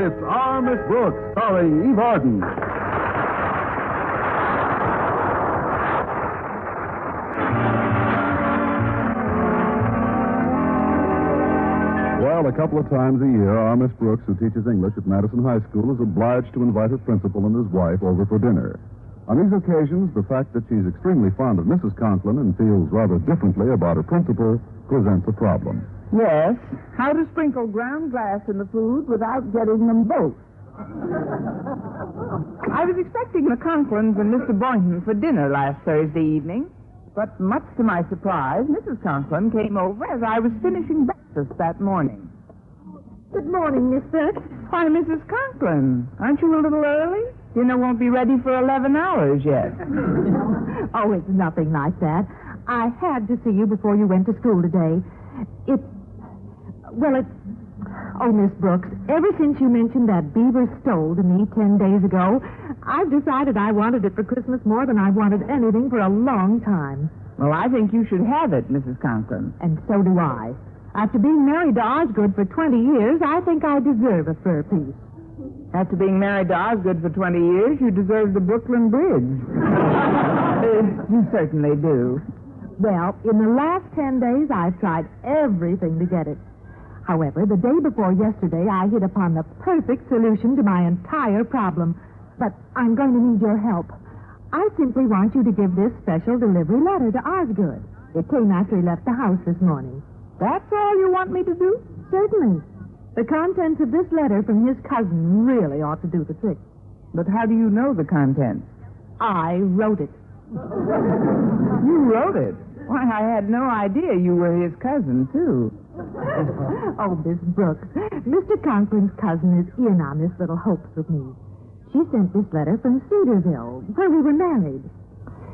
it's Our Miss Brooks, starring Eve Arden. Well, a couple of times a year, our Miss Brooks, who teaches English at Madison High School, is obliged to invite her principal and his wife over for dinner. On these occasions, the fact that she's extremely fond of Mrs. Conklin and feels rather differently about her principal presents a problem. Yes. How to sprinkle ground glass in the food without getting them both. I was expecting the Conklins and Mr. Boynton for dinner last Thursday evening, but much to my surprise, Mrs. Conklin came over as I was finishing breakfast that morning. Good morning, Miss Brooks. Why, Mrs. Conklin, aren't you a little early? Dinner won't be ready for 11 hours yet. Oh, it's nothing like that. I had to see you before you went to school today. Oh, Miss Brooks, ever since you mentioned that beaver stole to me 10 days ago, I've decided I wanted it for Christmas more than I wanted anything for a long time. Well, I think you should have it, Mrs. Conklin. And so do I. After being married to Osgood for 20 years, I think I deserve a fur piece. After being married to Osgood for 20 years, you deserve the Brooklyn Bridge. You certainly do. Well, in the last 10 days, I've tried everything to get it. However, the day before yesterday, I hit upon the perfect solution to my entire problem. But I'm going to need your help. I simply want you to give this special delivery letter to Osgood. It came after he left the house this morning. That's all you want me to do? Certainly. The contents of this letter from his cousin really ought to do the trick. But how do you know the contents? I wrote it. You wrote it? Why, I had no idea you were his cousin, too. Oh, Miss Brooks, Mr. Conklin's cousin is in on this little hoax with me. She sent this letter from Cedarville, where we were married.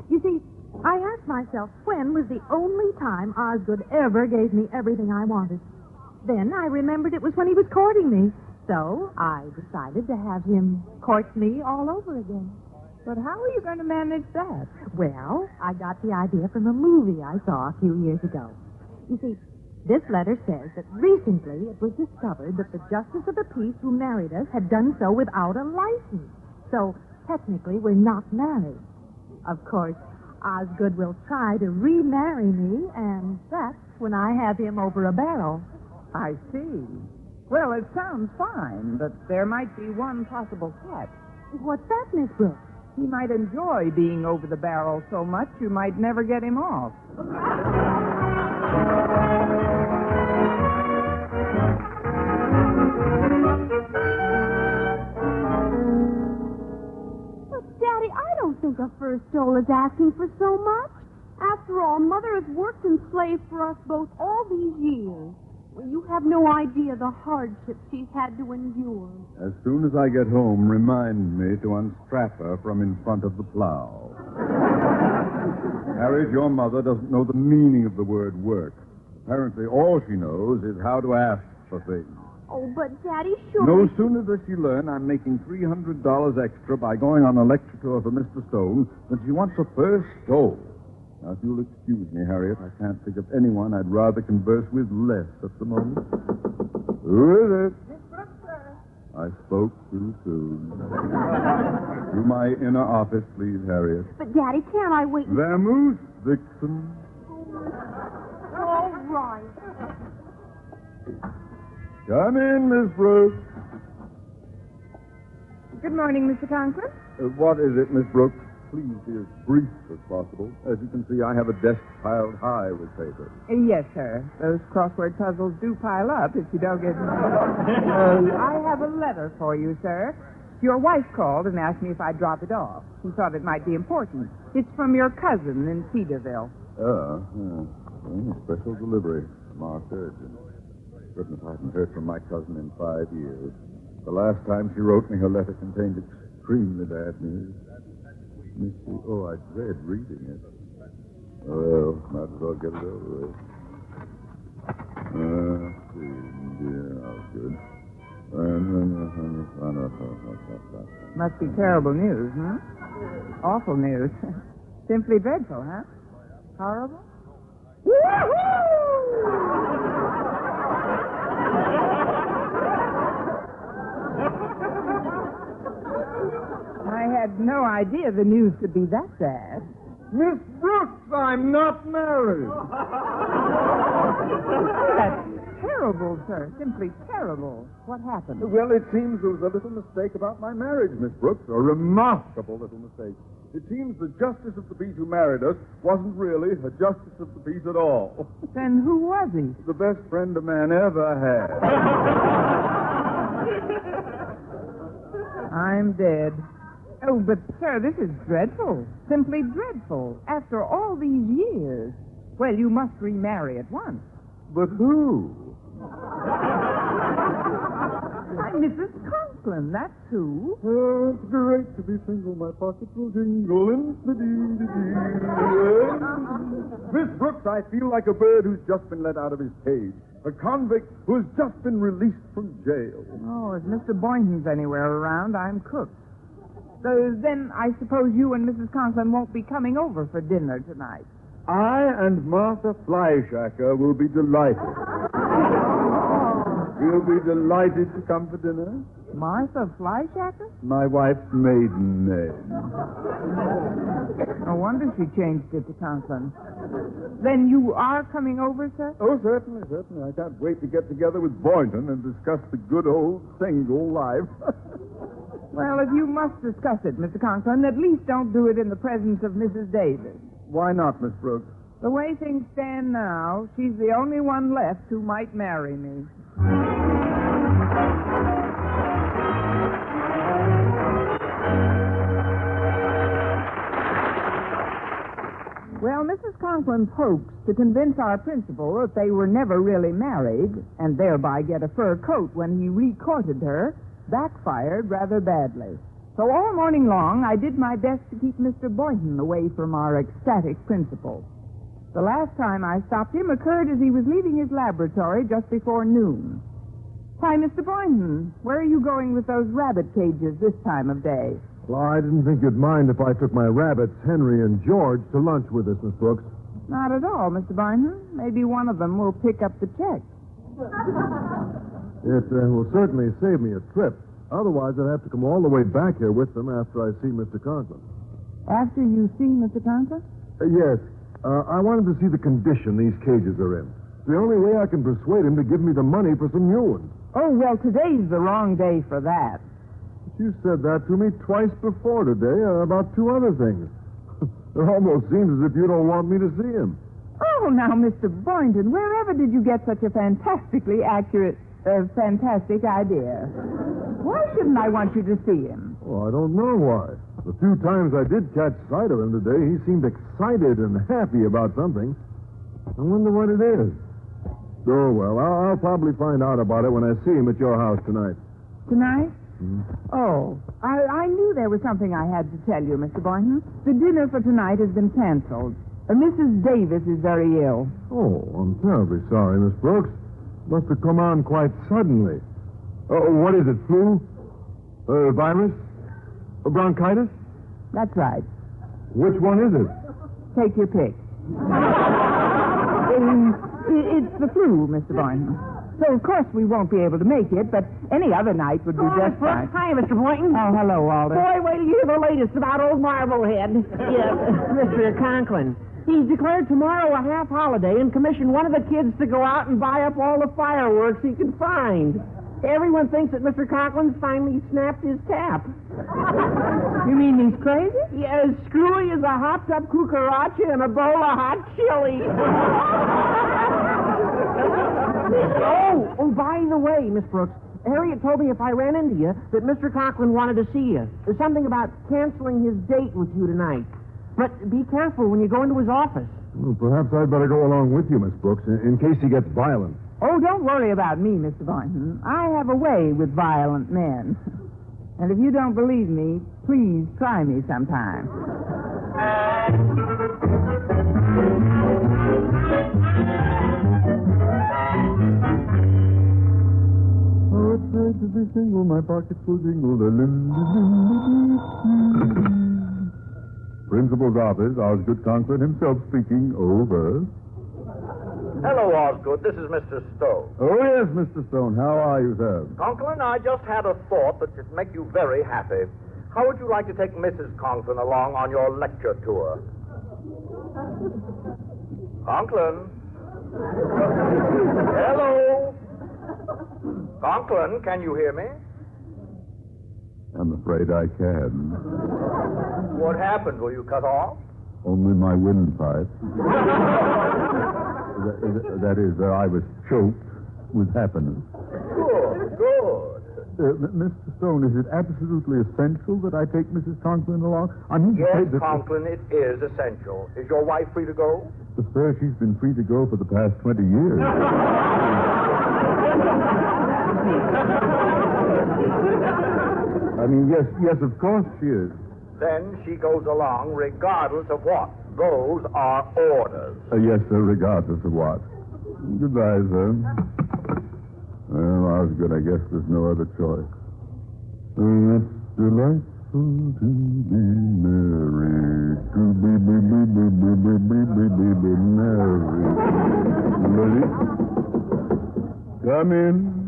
You see, I asked myself when was the only time Osgood ever gave me everything I wanted. Then I remembered it was when he was courting me. So I decided to have him court me all over again. But how are you going to manage that? Well, I got the idea from a movie I saw a few years ago. You see, this letter says that recently it was discovered that the justice of the peace who married us had done so without a license. So technically we're not married. Of course, Osgood will try to remarry me, and that's when I have him over a barrel. I see. Well, it sounds fine, but there might be one possible catch. What's that, Miss Brooks? He might enjoy being over the barrel so much you might never get him off. But, Daddy, I don't think a fur stole is asking for so much. After all, Mother has worked and slaved for us both all these years. Well, you have no idea the hardships she's had to endure. As soon as I get home, remind me to unstrap her from in front of the plow. Harriet, your mother doesn't know the meaning of the word work. Apparently, all she knows is how to ask for things. Oh, but, Daddy, sure. No sooner does she learn I'm making $300 extra by going on a lecture tour for Mr. Stone than she wants a fur stole. Now, if you'll excuse me, Harriet, I can't think of anyone I'd rather converse with less at the moment. Who is it? Miss Brooks, sir. I spoke too soon. To my inner office, please, Harriet. But, Daddy, can't I wait? Vamoose, Vixen. All right. Come in, Miss Brooks. Good morning, Mr. Conklin. What is it, Miss Brooks? Please be as brief as possible. As you can see, I have a desk piled high with paper. Yes, sir. Those crossword puzzles do pile up if you don't get... I have a letter for you, sir. Your wife called and asked me if I'd drop it off. She thought it might be important. It's from your cousin in Cedarville. Special delivery. Marked urgent. Goodness, I haven't heard from my cousin in 5 years. The last time she wrote me, her letter contained extremely bad news. Let me see. Oh, I dread reading it. Well, might as well get it over with. Let's see. Yeah, that was good. Must be terrible news, huh? Awful news. Simply dreadful, huh? Horrible? Woo-hoo! idea the news could be that bad. Miss Brooks, I'm not married. That's terrible, sir. Simply terrible. What happened? Well, it seems there was a little mistake about my marriage, Miss Brooks. A remarkable little mistake. It seems the justice of the peace who married us wasn't really a justice of the peace at all. Then who was he? The best friend a man ever had. I'm dead. Oh, but, sir, this is dreadful. Simply dreadful. After all these years. Well, you must remarry at once. But who? I'm Mrs. Conklin, that's who. Oh, it's great to be single. My pockets will jingle in the Miss Brooks, I feel like a bird who's just been let out of his cage. A convict who's just been released from jail. Oh, if Mr. Boynton's anywhere around, I'm cooked. So then I suppose you and Mrs. Conklin won't be coming over for dinner tonight. I and Martha Flyshacker will be delighted. We'll be delighted to come for dinner. Martha Flyshacker? My wife's maiden name. No wonder she changed it to Conklin. Then you are coming over, sir? Oh, certainly, certainly. I can't wait to get together with Boynton and discuss the good old single life. Well, if you must discuss it, Mr. Conklin, at least don't do it in the presence of Mrs. Davis. Why not, Miss Brooks? The way things stand now, she's the only one left who might marry me. Well, Mrs. Conklin's hoax to convince our principal that they were never really married, and thereby get a fur coat when he recourted her, backfired rather badly. So all morning long, I did my best to keep Mr. Boynton away from our ecstatic principal. The last time I stopped him occurred as he was leaving his laboratory just before noon. Why, Mr. Boynton, where are you going with those rabbit cages this time of day? Well, I didn't think you'd mind if I took my rabbits, Henry and George, to lunch with us, Miss Brooks. Not at all, Mr. Boynton. Maybe one of them will pick up the check. It will certainly save me a trip. Otherwise, I'd have to come all the way back here with them after I see Mr. Conklin. After you see Mr. Conklin? Yes. I wanted to see the condition these cages are in. It's the only way I can persuade him to give me the money for some new ones. Oh, well, today's the wrong day for that. But you said that to me twice before today about two other things. It almost seems as if you don't want me to see him. Oh, now, Mr. Boynton, wherever did you get such a fantastic idea? Why shouldn't I want you to see him? Oh, I don't know why. The few times I did catch sight of him today, he seemed excited and happy about something. I wonder what it is. Oh, well, I'll probably find out about it when I see him at your house tonight. Tonight? Oh, I knew there was something I had to tell you, Mr. Boynton. The dinner for tonight has been canceled. Mrs. Davis is very ill. Oh, I'm terribly sorry, Miss Brooks. Must have come on quite suddenly. What is it, flu? Virus? Bronchitis? That's right. Which one is it? Take your pick. It's the flu, Mr. Boynton. So, of course, we won't be able to make it, but any other night would be just fine. Hi, Mr. Boynton. Oh, hello, Walter. Boy, wait till you hear the latest about old Marblehead. Mr. Conklin. He's declared tomorrow a half holiday and commissioned one of the kids to go out and buy up all the fireworks he can find. Everyone thinks that Mr. Conklin's finally snapped his cap. You mean he's crazy? Yeah, as screwy as a hopped-up cucaracha and a bowl of hot chili. Oh, by the way, Miss Brooks, Harriet told me if I ran into you that Mr. Conklin wanted to see you. There's something about canceling his date with you tonight. But be careful when you go into his office. Well, perhaps I'd better go along with you, Miss Brooks, in case he gets violent. Oh, don't worry about me, Mr. Boynton. I have a way with violent men. And if you don't believe me, please try me sometime. Oh, it's great to be single. My pockets will jingle. Principal's office. Osgood Conklin himself speaking. Over. Hello, Osgood. This is Mr. Stone. Oh, yes, Mr. Stone. How are you, sir? Conklin, I just had a thought that should make you very happy. how would you like to take Mrs. Conklin along on your lecture tour? Conklin? Hello? Conklin, can you hear me? I'm afraid I can. What happened? Were you cut off? Only my windpipe. that is, I was choked with happiness. Good, good. Mr. Stone, is it absolutely essential that I take Mrs. Conklin along? I mean to say Yes, that... Conklin, it is essential. Is your wife free to go? Sir, she's been free to go for the past 20 years. I mean, yes, of course she is. Then she goes along regardless of what. Those are orders. Yes, sir, regardless of what. Goodbye, sir. Well, Osgood, I guess there's no other choice. It's delightful to be married. To be married. Lady, come in.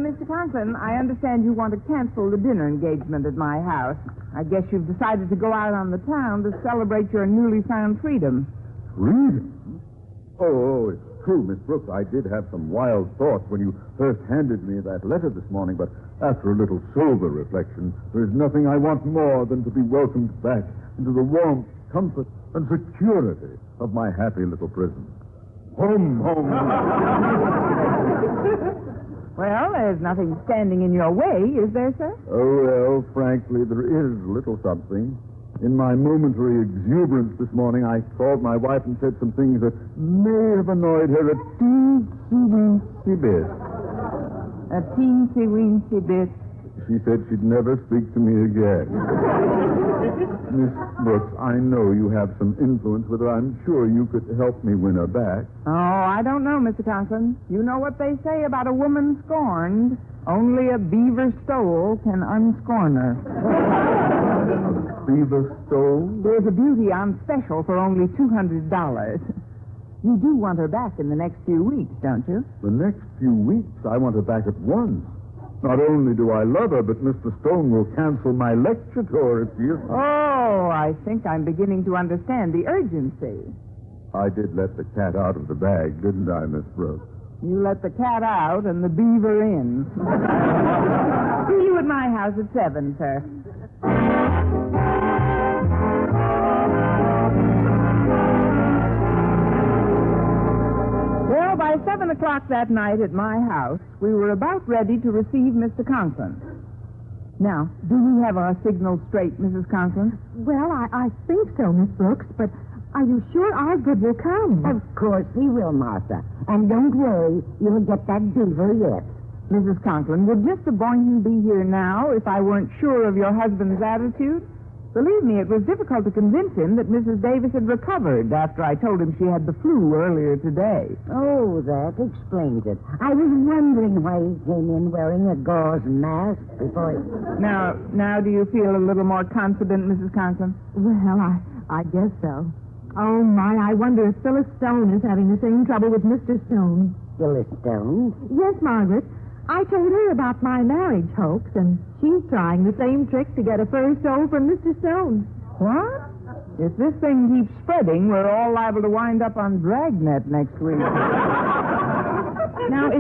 Mr. Conklin, I understand you want to cancel the dinner engagement at my house. I guess you've decided to go out on the town to celebrate your newly found freedom. Freedom? Oh, it's true, Miss Brooks. I did have some wild thoughts when you first handed me that letter this morning, but after a little sober reflection, there's nothing I want more than to be welcomed back into the warmth, comfort, and security of my happy little prison. Home, home. Well, there's nothing standing in your way, is there, sir? Oh, well, frankly, there is little something. In my momentary exuberance this morning, I called my wife and said some things that may have annoyed her a teensy-weensy bit. A teensy-weensy bit. She said she'd never speak to me again. Miss Brooks, I know you have some influence with her. I'm sure you could help me win her back. Oh, I don't know, Mr. Conklin. You know what they say about a woman scorned. Only a beaver stole can unscorn her. Beaver stole? There's a beauty on special for only $200. You do want her back in the next few weeks, don't you? The next few weeks, I want her back at once. Not only do I love her, but Mr. Stone will cancel my lecture tour if she isn't. Oh, I think I'm beginning to understand the urgency. I did let the cat out of the bag, didn't I, Miss Brooks? You let the cat out and the beaver in. See you at my house at 7, sir. Well, by 7 o'clock that night at my house, we were about ready to receive Mr. Conklin. Now, do we have our signal straight, Mrs. Conklin? Well, I think so, Miss Brooks, but are you sure Osgood will come? Of course he will, Martha. And don't worry, you'll get that beaver yet. Mrs. Conklin, would Mr. Boynton be here now if I weren't sure of your husband's attitude? Believe me, it was difficult to convince him that Mrs. Davis had recovered after I told him she had the flu earlier today. Oh, that explains it. I was wondering why he came in wearing a gauze mask before he... Now, do you feel a little more confident, Mrs. Conklin? Well, I guess so. Oh, my, I wonder if Phyllis Stone is having the same trouble with Mr. Stone. Phyllis Stone? Yes, Margaret. I told her about my marriage hoax, and she's trying the same trick to get a fur stole from Mr. Stone. What? If this thing keeps spreading, we're all liable to wind up on Dragnet next week. Now,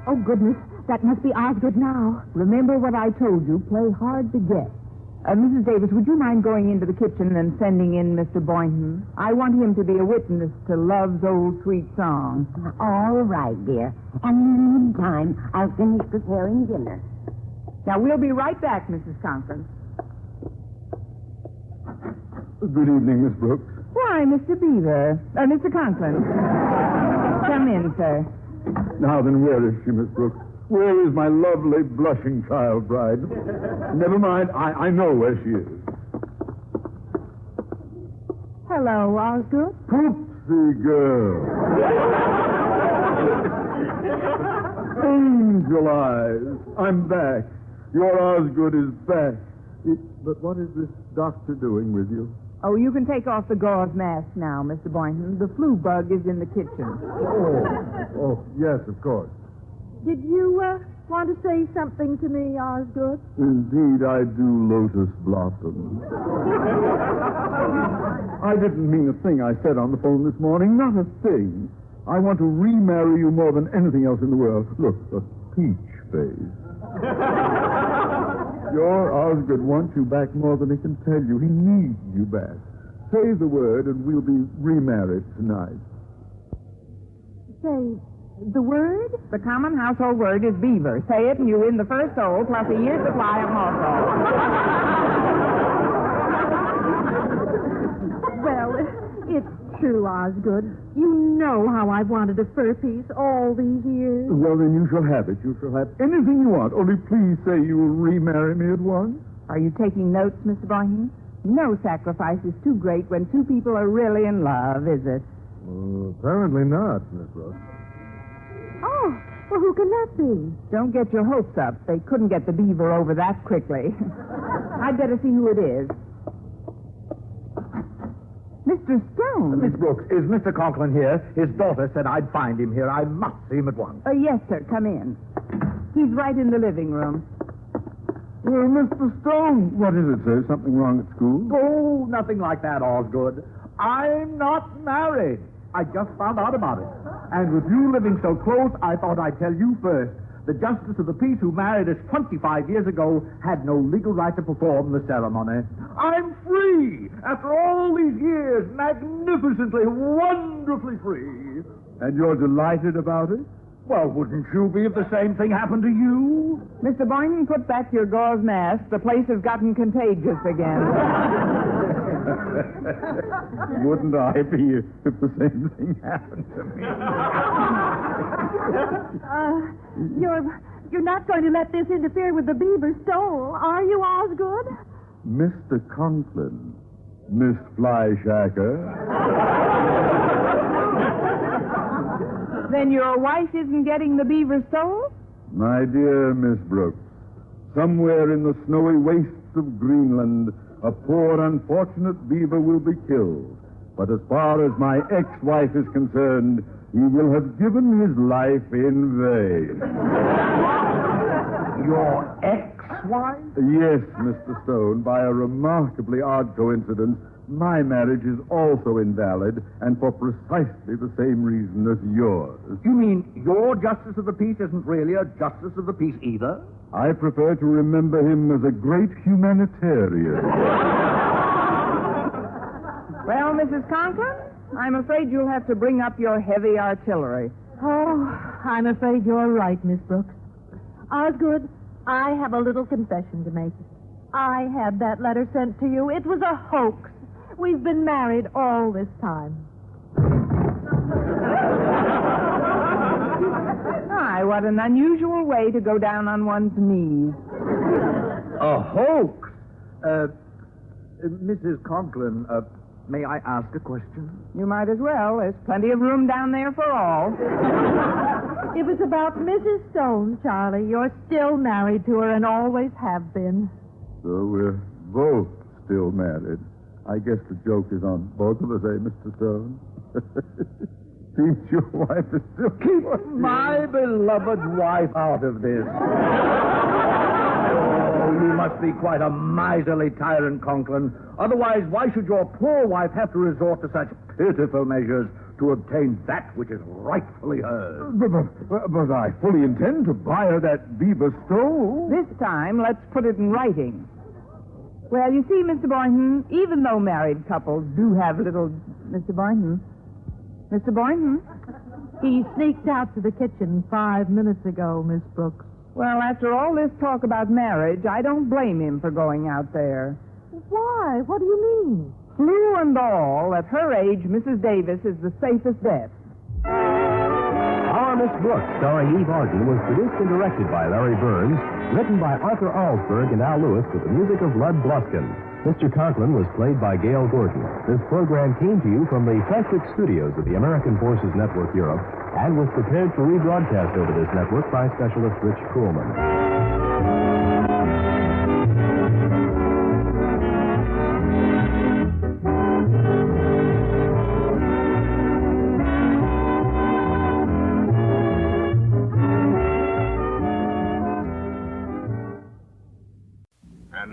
Oh, goodness, that must be Osgood now. Remember what I told you. Play hard to get. Mrs. Davis, would you mind going into the kitchen and sending in Mr. Boynton? I want him to be a witness to Love's Old Sweet Song. All right, dear. And in the meantime, I'll finish preparing dinner. Now, we'll be right back, Mrs. Conklin. Good evening, Miss Brooks. Why, Mr. Beaver. Mr. Conklin. Come in, sir. Now then, where is she, Miss Brooks? Where is my lovely, blushing child bride? Never mind, I know where she is. Hello, Osgood. Poopsie girl. Angel eyes. I'm back. Your Osgood is back. But what is this doctor doing with you? Oh, you can take off the gauze mask now, Mr. Boynton. The flu bug is in the kitchen. Oh, yes, of course. Did you want to say something to me, Osgood? Indeed, I do, Lotus Blossom. I didn't mean a thing I said on the phone this morning. Not a thing. I want to remarry you more than anything else in the world. Look, the peach face. Your Osgood wants you back more than he can tell you. He needs you back. Say the word and we'll be remarried tonight. Say the word? The common household word is beaver. Say it and you win the first soul plus a year's supply of morsels. Well, it's true, Osgood. You know how I've wanted a fur piece all these years. Well, then you shall have it. You shall have anything you want. Only please say you will remarry me at once. Are you taking notes, Mr. Boynton? No sacrifice is too great when two people are really in love, is it? Apparently not, Miss Brooks. Oh, well, who can that be? Don't get your hopes up. They couldn't get the beaver over that quickly. I'd better see who it is. Mr. Stone. Miss Brooks, is Mr. Conklin here? His daughter said I'd find him here. I must see him at once. Yes, sir. Come in. He's right in the living room. Well, Mr. Stone, what is it, sir? Something wrong at school? Oh, nothing like that, Osgood. I'm not married. I just found out about it. And with you living so close, I thought I'd tell you first. The justice of the peace who married us 25 years ago had no legal right to perform the ceremony. I'm free! After all these years, magnificently, wonderfully free. And you're delighted about it? Well, wouldn't you be if the same thing happened to you? Mr. Boynton, put back your gauze mask. The place has gotten contagious again. Wouldn't I be if the same thing happened to me? You're not going to let this interfere with the beaver stole, are you, Osgood? Mr. Conklin, Miss Flyshacker. Then your wife isn't getting the beaver stole? My dear Miss Brooks, somewhere in the snowy wastes of Greenland, a poor, unfortunate beaver will be killed. But as far as my ex-wife is concerned, he will have given his life in vain. Your ex-wife? Yes, Mr. Stone, by a remarkably odd coincidence, my marriage is also invalid, and for precisely the same reason as yours. You mean your justice of the peace isn't really a justice of the peace either? I prefer to remember him as a great humanitarian. Well, Mrs. Conklin, I'm afraid you'll have to bring up your heavy artillery. Oh, I'm afraid you're right, Miss Brooks. Osgood, I have a little confession to make. I had that letter sent to you. It was a hoax. We've been married all this time. My, what an unusual way to go down on one's knees. A hoax? Mrs. Conklin, may I ask a question? You might as well. There's plenty of room down there for all. It was about Mrs. Stone, Charlie. You're still married to her and always have been. So we're both still married. I guess the joke is on both of us, eh, Mr. Stone? Seems your wife is still... Keep my beloved wife out of this. Oh, you must be quite a miserly tyrant, Conklin. Otherwise, why should your poor wife have to resort to such pitiful measures to obtain that which is rightfully hers? But I fully intend to buy her that beaver stole. This time, let's put it in writing. Well, you see, Mr. Boynton, even though married couples do have little... Mr. Boynton? Mr. Boynton? He sneaked out to the kitchen 5 minutes ago, Miss Brooks. Well, after all this talk about marriage, I don't blame him for going out there. Why? What do you mean? Flu and all, at her age, Mrs. Davis is the safest bet. Our Miss Brooks, starring Eve Arden, was produced and directed by Larry Burns, written by Arthur Alsberg and Al Lewis with the music of Lud Bluskin. Mr. Conklin was played by Gail Gordon. This program came to you from the Frederick Studios of the American Forces Network Europe and was prepared for rebroadcast over this network by specialist Rich Kuhlman.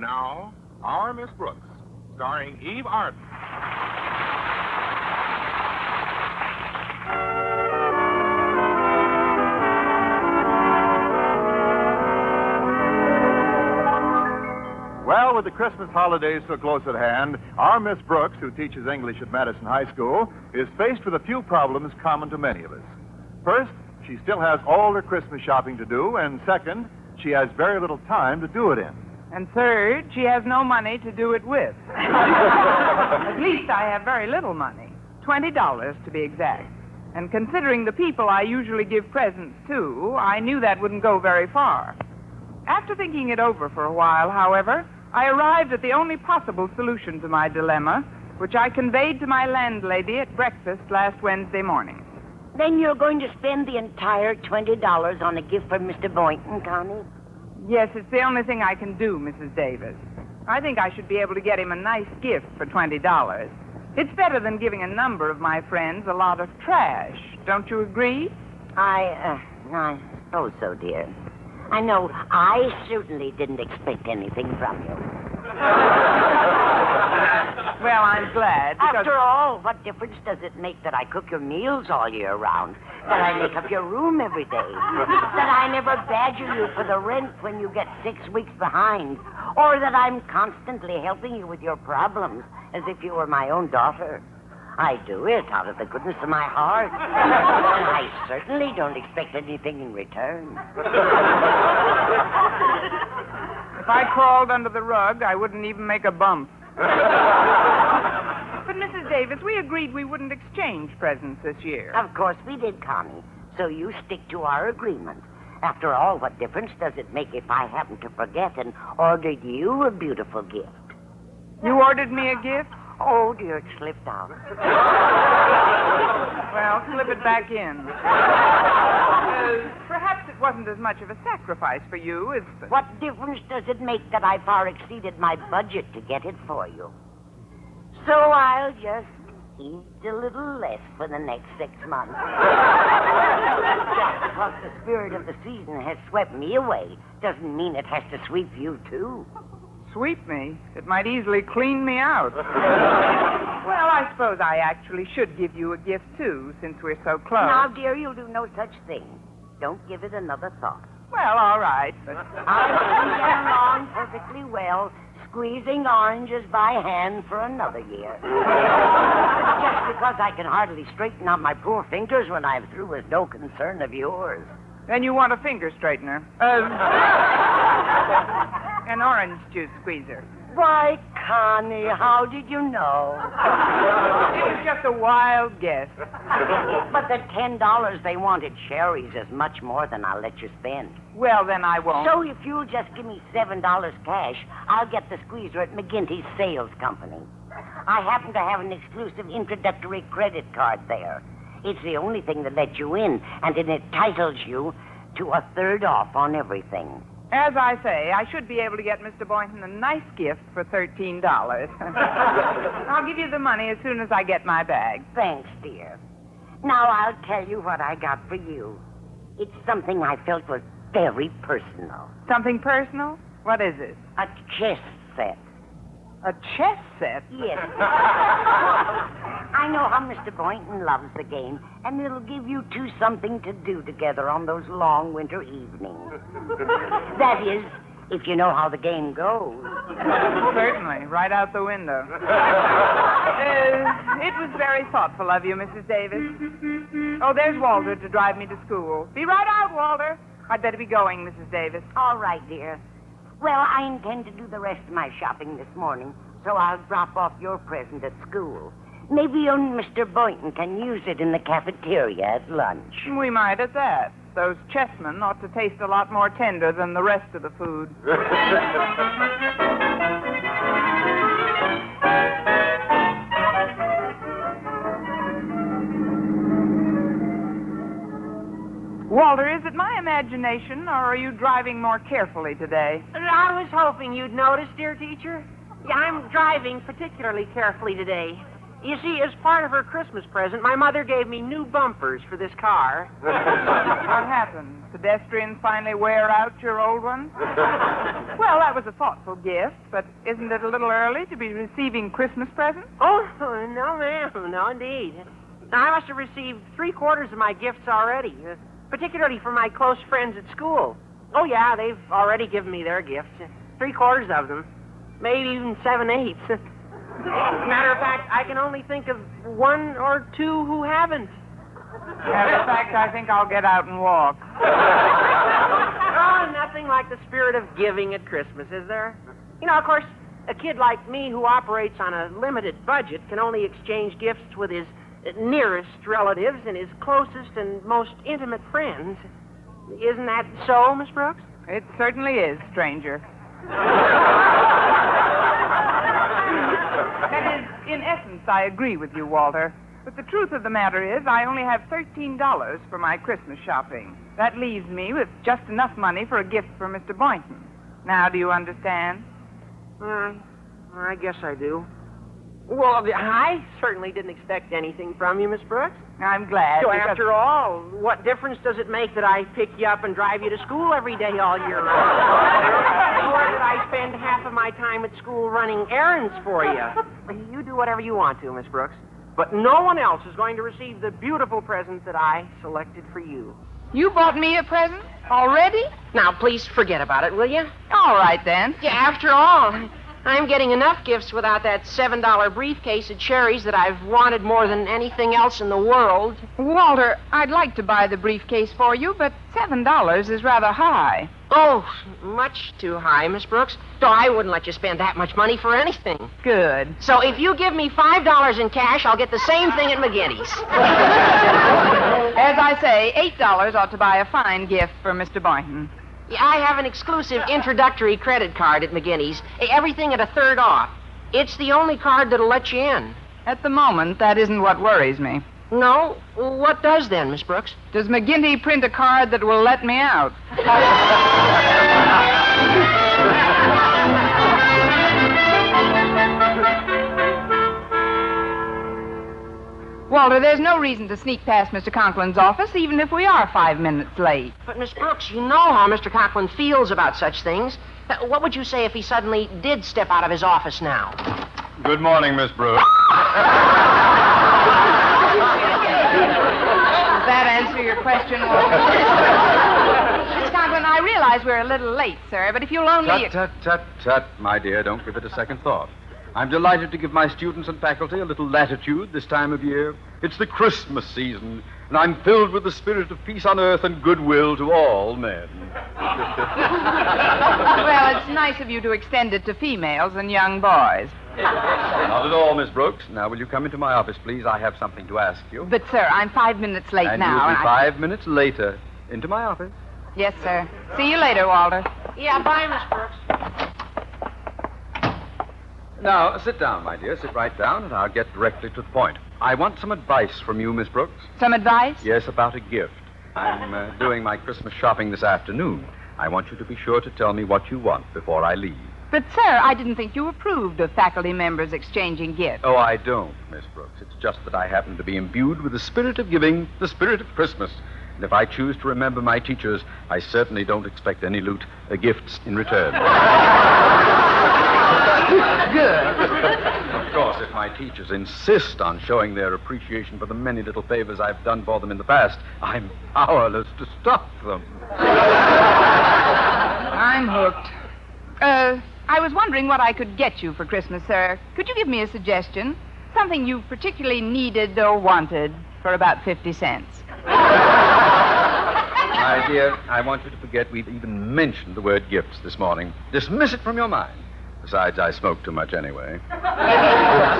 now, Our Miss Brooks, starring Eve Arden. Well, with the Christmas holidays so close at hand, our Miss Brooks, who teaches English at Madison High School, is faced with a few problems common to many of us. First, she still has all her Christmas shopping to do, and second, she has very little time to do it in. And third, she has no money to do it with. At least I have very little money. $20 to be exact. And considering the people I usually give presents to, I knew that wouldn't go very far. After thinking it over for a while, however, I arrived at the only possible solution to my dilemma, which I conveyed to my landlady at breakfast last Wednesday morning. Then you're going to spend the entire $20 on a gift for Mr. Boynton, Connie? Yes, it's the only thing I can do, Mrs. Davis. I think I should be able to get him a nice gift for $20. It's better than giving a number of my friends a lot of trash. Don't you agree? I suppose so, dear. I know I certainly didn't expect anything from you. Well, I'm glad. After all, what difference does it make that I cook your meals all year round? That I make up your room every day? That I never badger you for the rent when you get 6 weeks behind? Or that I'm constantly helping you with your problems as if you were my own daughter? I do it out of the goodness of my heart. And I certainly don't expect anything in return. If I crawled under the rug, I wouldn't even make a bump. But, Mrs. Davis, we agreed we wouldn't exchange presents this year. Of course we did, Connie. So you stick to our agreement. After all, what difference does it make if I happen to forget and ordered you a beautiful gift? You ordered me a gift? Oh, dear, it slipped out. Well, slip it back in. Perhaps it wasn't as much of a sacrifice for you as... What difference does it make that I far exceeded my budget to get it for you? So I'll just eat a little less for the next 6 months. Just because the spirit of the season has swept me away doesn't mean it has to sweep you, too. Sweep me? It might easily clean me out. Well, I suppose I actually should give you a gift, too, since we're so close. Now, dear, you'll do no such thing. Don't give it another thought. Well, all right, but... I've been getting along perfectly well, squeezing oranges by hand for another year. Just because I can hardly straighten out my poor fingers when I'm through is no concern of yours. Then you want a finger straightener. An orange juice squeezer. Why, Connie, how did you know? It was just a wild guess. But the $10 they wanted cherries is much more than I'll let you spend. Well, then I won't. So if you'll just give me $7 cash, I'll get the squeezer at McGinty's Sales Company. I happen to have an exclusive introductory credit card there. It's the only thing that lets you in, and it entitles you to a third off on everything. As I say, I should be able to get Mr. Boynton a nice gift for $13. I'll give you the money as soon as I get my bag. Thanks, dear. Now I'll tell you what I got for you. It's something I felt was very personal. Something personal? What is it? A chess set. A chess set? Yes. I know how Mr. Boynton loves the game, and it'll give you two something to do together on those long winter evenings. That is, if you know how the game goes. Certainly, right out the window. It was very thoughtful of you, Mrs. Davis. Oh, there's Walter to drive me to school. Be right out, Walter. I'd better be going, Mrs. Davis. All right, dear. Well, I intend to do the rest of my shopping this morning, so I'll drop off your present at school. Maybe you and Mr. Boynton can use it in the cafeteria at lunch. We might at that. Those chessmen ought to taste a lot more tender than the rest of the food. Walter, is it my imagination, or are you driving more carefully today? I was hoping you'd notice, dear teacher. Yeah, I'm driving particularly carefully today. You see, as part of her Christmas present, my mother gave me new bumpers for this car. What happened? Pedestrians finally wear out your old one? Well, that was a thoughtful gift, but isn't it a little early to be receiving Christmas presents? Oh, no, ma'am. No, indeed. I must have received 3/4 of my gifts already, particularly from my close friends at school. Oh, yeah, they've already given me their gifts. 3/4 of them. Maybe even 7/8. Matter of fact, I can only think of 1 or 2 who haven't. Matter of fact, I think I'll get out and walk. Oh, nothing like the spirit of giving at Christmas, is there? You know, of course, a kid like me who operates on a limited budget can only exchange gifts with his nearest relatives and his closest and most intimate friends. Isn't that so, Miss Brooks? It certainly is, stranger. That is, in essence, I agree with you, Walter. But the truth of the matter is, I only have $13 for my Christmas shopping. That leaves me with just enough money for a gift for Mr. Boynton. Now, do you understand? I guess I do. Well, I certainly didn't expect anything from you, Miss Brooks. I'm glad. So because- after all, what difference does it make that I pick you up and drive you to school every day all year round? Or that I spend half of my time at school running errands for you? You do whatever you want to, Miss Brooks. But no one else is going to receive the beautiful present that I selected for you. You bought me a present? Already? Now, please forget about it, will you? All right, then. Yeah, after all, I'm getting enough gifts without that $7 briefcase of cherries that I've wanted more than anything else in the world. Walter, I'd like to buy the briefcase for you, but $7 is rather high. Oh, much too high, Miss Brooks. So I wouldn't let you spend that much money for anything. Good. So if you give me $5 in cash, I'll get the same thing at McGinty's. As I say, $8 ought to buy a fine gift for Mr. Boynton. Yeah, I have an exclusive introductory credit card at McGinty's. Everything at 1/3 off. It's the only card that'll let you in. At the moment, that isn't what worries me. No? What does then, Miss Brooks? Does McGinty print a card that will let me out? Walter, there's no reason to sneak past Mr. Conklin's office, even if we are 5 minutes late. But, Miss Brooks, you know how Mr. Conklin feels about such things. What would you say if he suddenly did step out of his office now? Good morning, Miss Brooks. Does that answer your question, Walter? Mr. Conklin, I realize we're a little late, sir, but if you'll only... Tut, my dear. Don't give it a second thought. I'm delighted to give my students and faculty a little latitude this time of year. It's the Christmas season, and I'm filled with the spirit of peace on earth and goodwill to all men. Well, it's nice of you to extend it to females and young boys. Not at all, Miss Brooks. Now, will you come into my office, please? I have something to ask you. But, sir, I'm 5 minutes late And now. you'll be 5 minutes later. Into my office. Yes, sir. See you later, Walter. Yeah, bye, Miss Brooks. Now, sit down, my dear. Sit right down, and I'll get directly to the point. I want some advice from you, Miss Brooks. Some advice? Yes, about a gift. I'm doing my Christmas shopping this afternoon. I want you to be sure to tell me what you want before I leave. But, sir, I didn't think you approved of faculty members exchanging gifts. Oh, I don't, Miss Brooks. It's just that I happen to be imbued with the spirit of giving, the spirit of Christmas. And if I choose to remember my teachers, I certainly don't expect any gifts in return. Good. Of course, if my teachers insist on showing their appreciation for the many little favors I've done for them in the past, I'm powerless to stop them. I'm hooked. I was wondering what I could get you for Christmas, sir. Could you give me a suggestion? Something you particularly needed or wanted for about 50 cents. My dear, I want you to forget we've even mentioned the word gifts this morning. Dismiss it from your mind. Besides, I smoke too much anyway.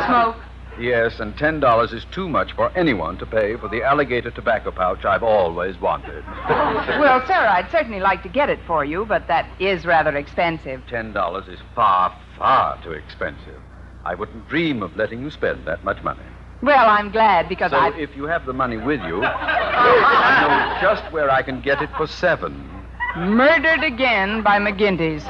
Smoke? Yes, and $10 is too much for anyone to pay for the alligator tobacco pouch I've always wanted. Well, sir, I'd certainly like to get it for you, but that is rather expensive. $10 is far, far too expensive. I wouldn't dream of letting you spend that much money. Well, I'm glad because So if you have the money with you, I know just where I can get it for $7. Murdered again by McGinty's.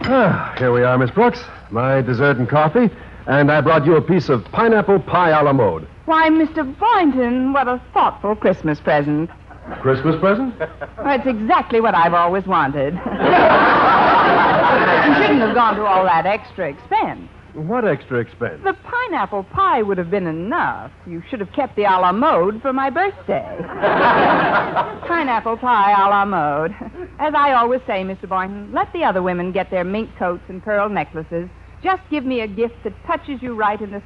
Here we are, Miss Brooks. My dessert and coffee. And I brought you a piece of pineapple pie a la mode. Why, Mr. Boynton, what a thoughtful Christmas present. Christmas present? Well, it's exactly what I've always wanted. You shouldn't have gone to all that extra expense. What extra expense? The pineapple pie would have been enough. You should have kept the a la mode for my birthday. Pineapple pie a la mode. As I always say, Mr. Boynton, let the other women get their mink coats and pearl necklaces. Just give me a gift that touches you right in the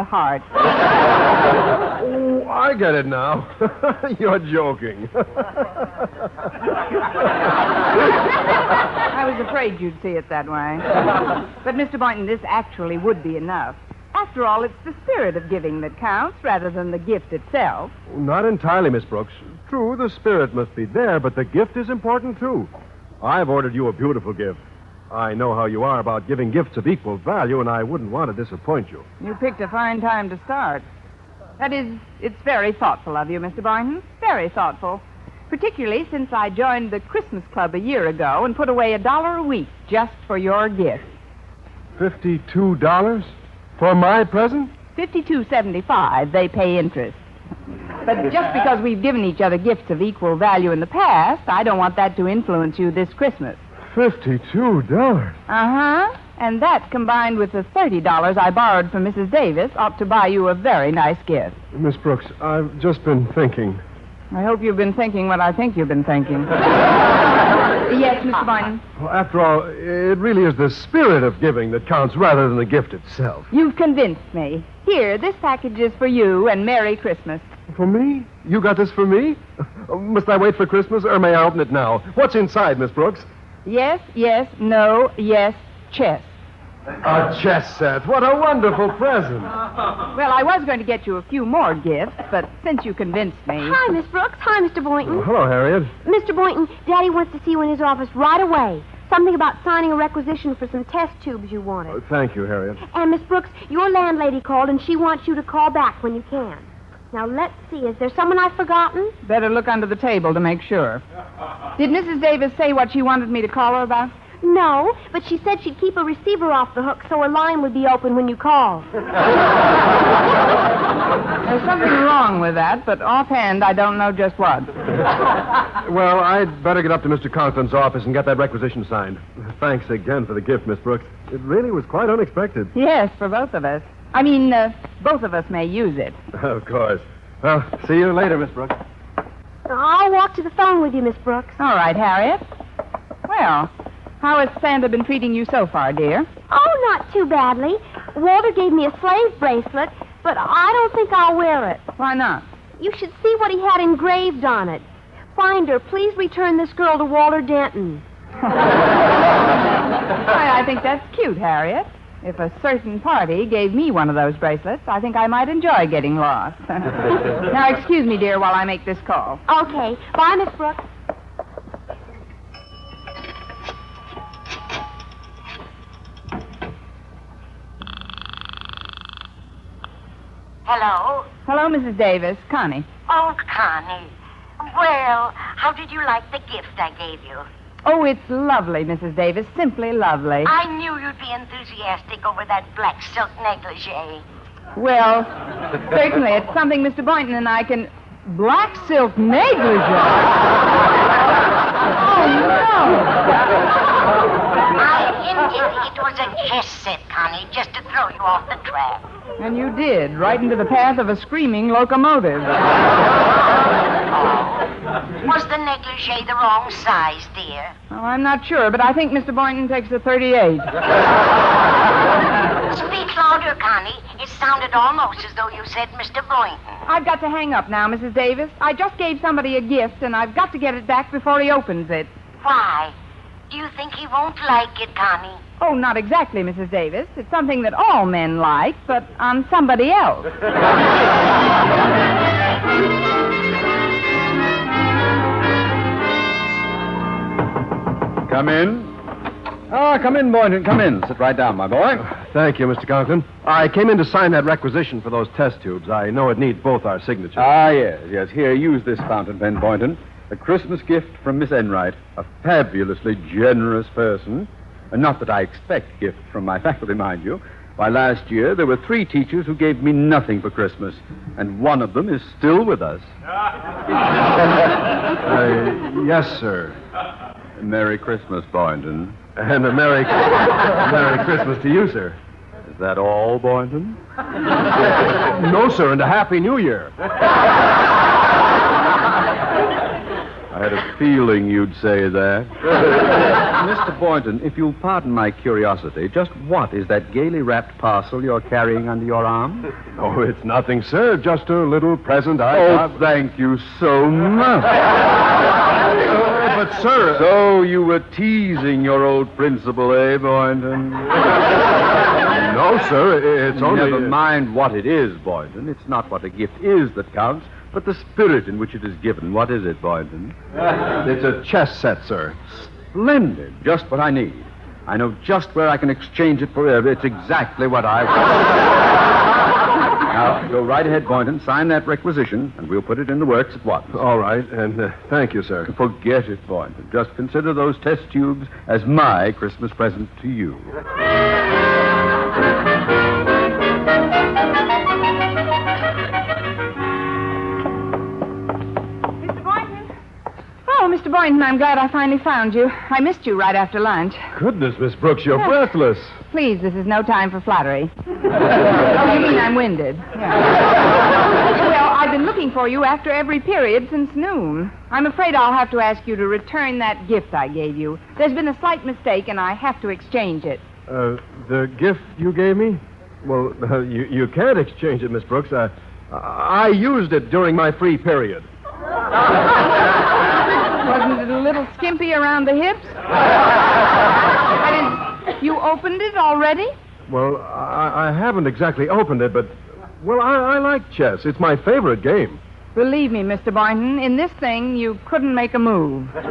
heart. Oh, I get it now. You're joking. I was afraid you'd see it that way. But, Mr. Boynton, this actually would be enough. After all, it's the spirit of giving that counts rather than the gift itself. Not entirely, Miss Brooks. True, the spirit must be there, but the gift is important, too. I've ordered you a beautiful gift. I know how you are about giving gifts of equal value, and I wouldn't want to disappoint you. You picked a fine time to start. That is, it's very thoughtful of you, Mr. Boynton. Very thoughtful. Particularly since I joined the Christmas Club a year ago and put away $1 a week just for your gift. $52? For my present? $52.75. They pay interest. But just because we've given each other gifts of equal value in the past, I don't want that to influence you this Christmas. $52? Uh-huh. And that, combined with the $30 I borrowed from Mrs. Davis, ought to buy you a very nice gift. Miss Brooks, I've just been thinking. I hope you've been thinking what I think you've been thinking. Yes, Mr. Boynton? Well, after all, it really is the spirit of giving that counts rather than the gift itself. You've convinced me. Here, this package is for you, and Merry Christmas. For me? You got this for me? Must I wait for Christmas, or may I open it now? What's inside, Miss Brooks? Yes, yes, no, yes, chess. A chess set. What a wonderful present. Well, I was going to get you a few more gifts, but since you convinced me... Hi, Miss Brooks. Hi, Mr. Boynton. Oh, hello, Harriet. Mr. Boynton, Daddy wants to see you in his office right away. Something about signing a requisition for some test tubes you wanted. Thank you, Harriet. And, Miss Brooks, your landlady called, and she wants you to call back when you can. Now, let's see. Is there someone I've forgotten? Better look under the table to make sure. Did Mrs. Davis say what she wanted me to call her about? No, but she said she'd keep a receiver off the hook so her line would be open when you call. There's something wrong with that, but offhand, I don't know just what. Well, I'd better get up to Mr. Conklin's office and get that requisition signed. Thanks again for the gift, Miss Brooks. It really was quite unexpected. Yes, for both of us. I mean, both of us may use it. Of course. Well, see you later, Miss Brooks. I'll walk to the phone with you, Miss Brooks. All right, Harriet. Well, how has Santa been treating you so far, dear? Oh, not too badly. Walter gave me a slave bracelet, but I don't think I'll wear it. Why not? You should see what he had engraved on it. Finder, please return this girl to Walter Denton. I think that's cute, Harriet. If a certain party gave me one of those bracelets, I think I might enjoy getting lost. Now, excuse me, dear, while I make this call. Okay. Bye, Miss Brooks. Hello? Hello, Mrs. Davis. Connie. Oh, Connie. Well, how did you like the gift I gave you? Oh, it's lovely, Mrs. Davis. Simply lovely. I knew you'd be enthusiastic over that black silk negligee. Well, certainly, it's something Mr. Boynton and I can... Black silk negligee? Oh, no. It was a chess set, Connie, just to throw you off the track. And you did, right into the path of a screaming locomotive. Was the negligee the wrong size, dear? Oh, I'm not sure, but I think Mr. Boynton takes a 38. Speak louder, Connie. It sounded almost as though you said Mr. Boynton. I've got to hang up now, Mrs. Davis. I just gave somebody a gift, and I've got to get it back before he opens it. Why? Do you think he won't like it, Connie? Oh, not exactly, Mrs. Davis. It's something that all men like, but on somebody else. Come in. Come in, Boynton. Come in. Sit right down, my boy. Thank you, Mr. Conklin. I came in to sign that requisition for those test tubes. I know it needs both our signatures. Yes. Here, use this fountain pen, Boynton. A Christmas gift from Miss Enright, a fabulously generous person. Not that I expect gifts from my faculty, mind you. Why, last year there were 3 teachers who gave me nothing for Christmas, and one of them is still with us. Yes, sir. Merry Christmas, Boynton. And a Merry Christmas to you, sir. Is that all, Boynton? No, sir, and a Happy New Year. I had a feeling you'd say that. Mr. Boynton, if you'll pardon my curiosity, just what is that gaily wrapped parcel you're carrying under your arm? Oh, it's nothing, sir. Just a little present I got. Thank you so much. But, sir... So you were teasing your old principal, eh, Boynton? No, sir. It's only... Never mind what it is, Boynton. It's not what a gift is that counts, but the spirit in which it is given. What is it, Boynton? It's a chess set, sir. Splendid. Just what I need. I know just where I can exchange it for. It's exactly what I want. Now, go right ahead, Boynton. Sign that requisition, and we'll put it in the works at once. All right, and thank you, sir. Forget it, Boynton. Just consider those test tubes as my Christmas present to you. Mr. Boynton, I'm glad I finally found you. I missed you right after lunch. Goodness, Miss Brooks, you're breathless. Please, this is no time for flattery. Oh, you mean I'm winded? Yeah. Well, I've been looking for you after every period since noon. I'm afraid I'll have to ask you to return that gift I gave you. There's been a slight mistake, and I have to exchange it. The gift you gave me? Well, you can't exchange it, Miss Brooks. I used it during my free period. Wasn't it a little skimpy around the hips? You opened it already? Well, I haven't exactly opened it, but, well, I like chess. It's my favorite game. Believe me, Mr. Boynton, in this thing, you couldn't make a move. Look,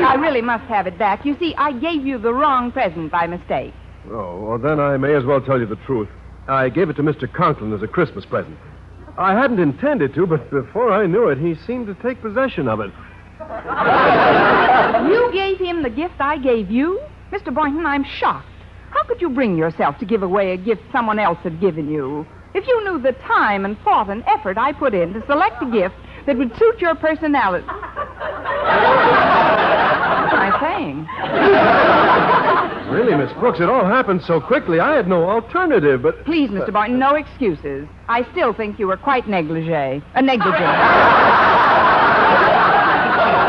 I really must have it back. You see, I gave you the wrong present by mistake. Oh, well, then I may as well tell you the truth. I gave it to Mr. Conklin as a Christmas present. I hadn't intended to, but before I knew it, he seemed to take possession of it. You gave him the gift I gave you? Mr. Boynton, I'm shocked. How could you bring yourself to give away a gift someone else had given you? If you knew the time and thought and effort I put in to select a gift that would suit your personality... What am I saying? Really, Miss Brooks, it all happened so quickly, I had no alternative, but... Please, Mr. Boynton, no excuses. I still think you were quite negligent. Negligent.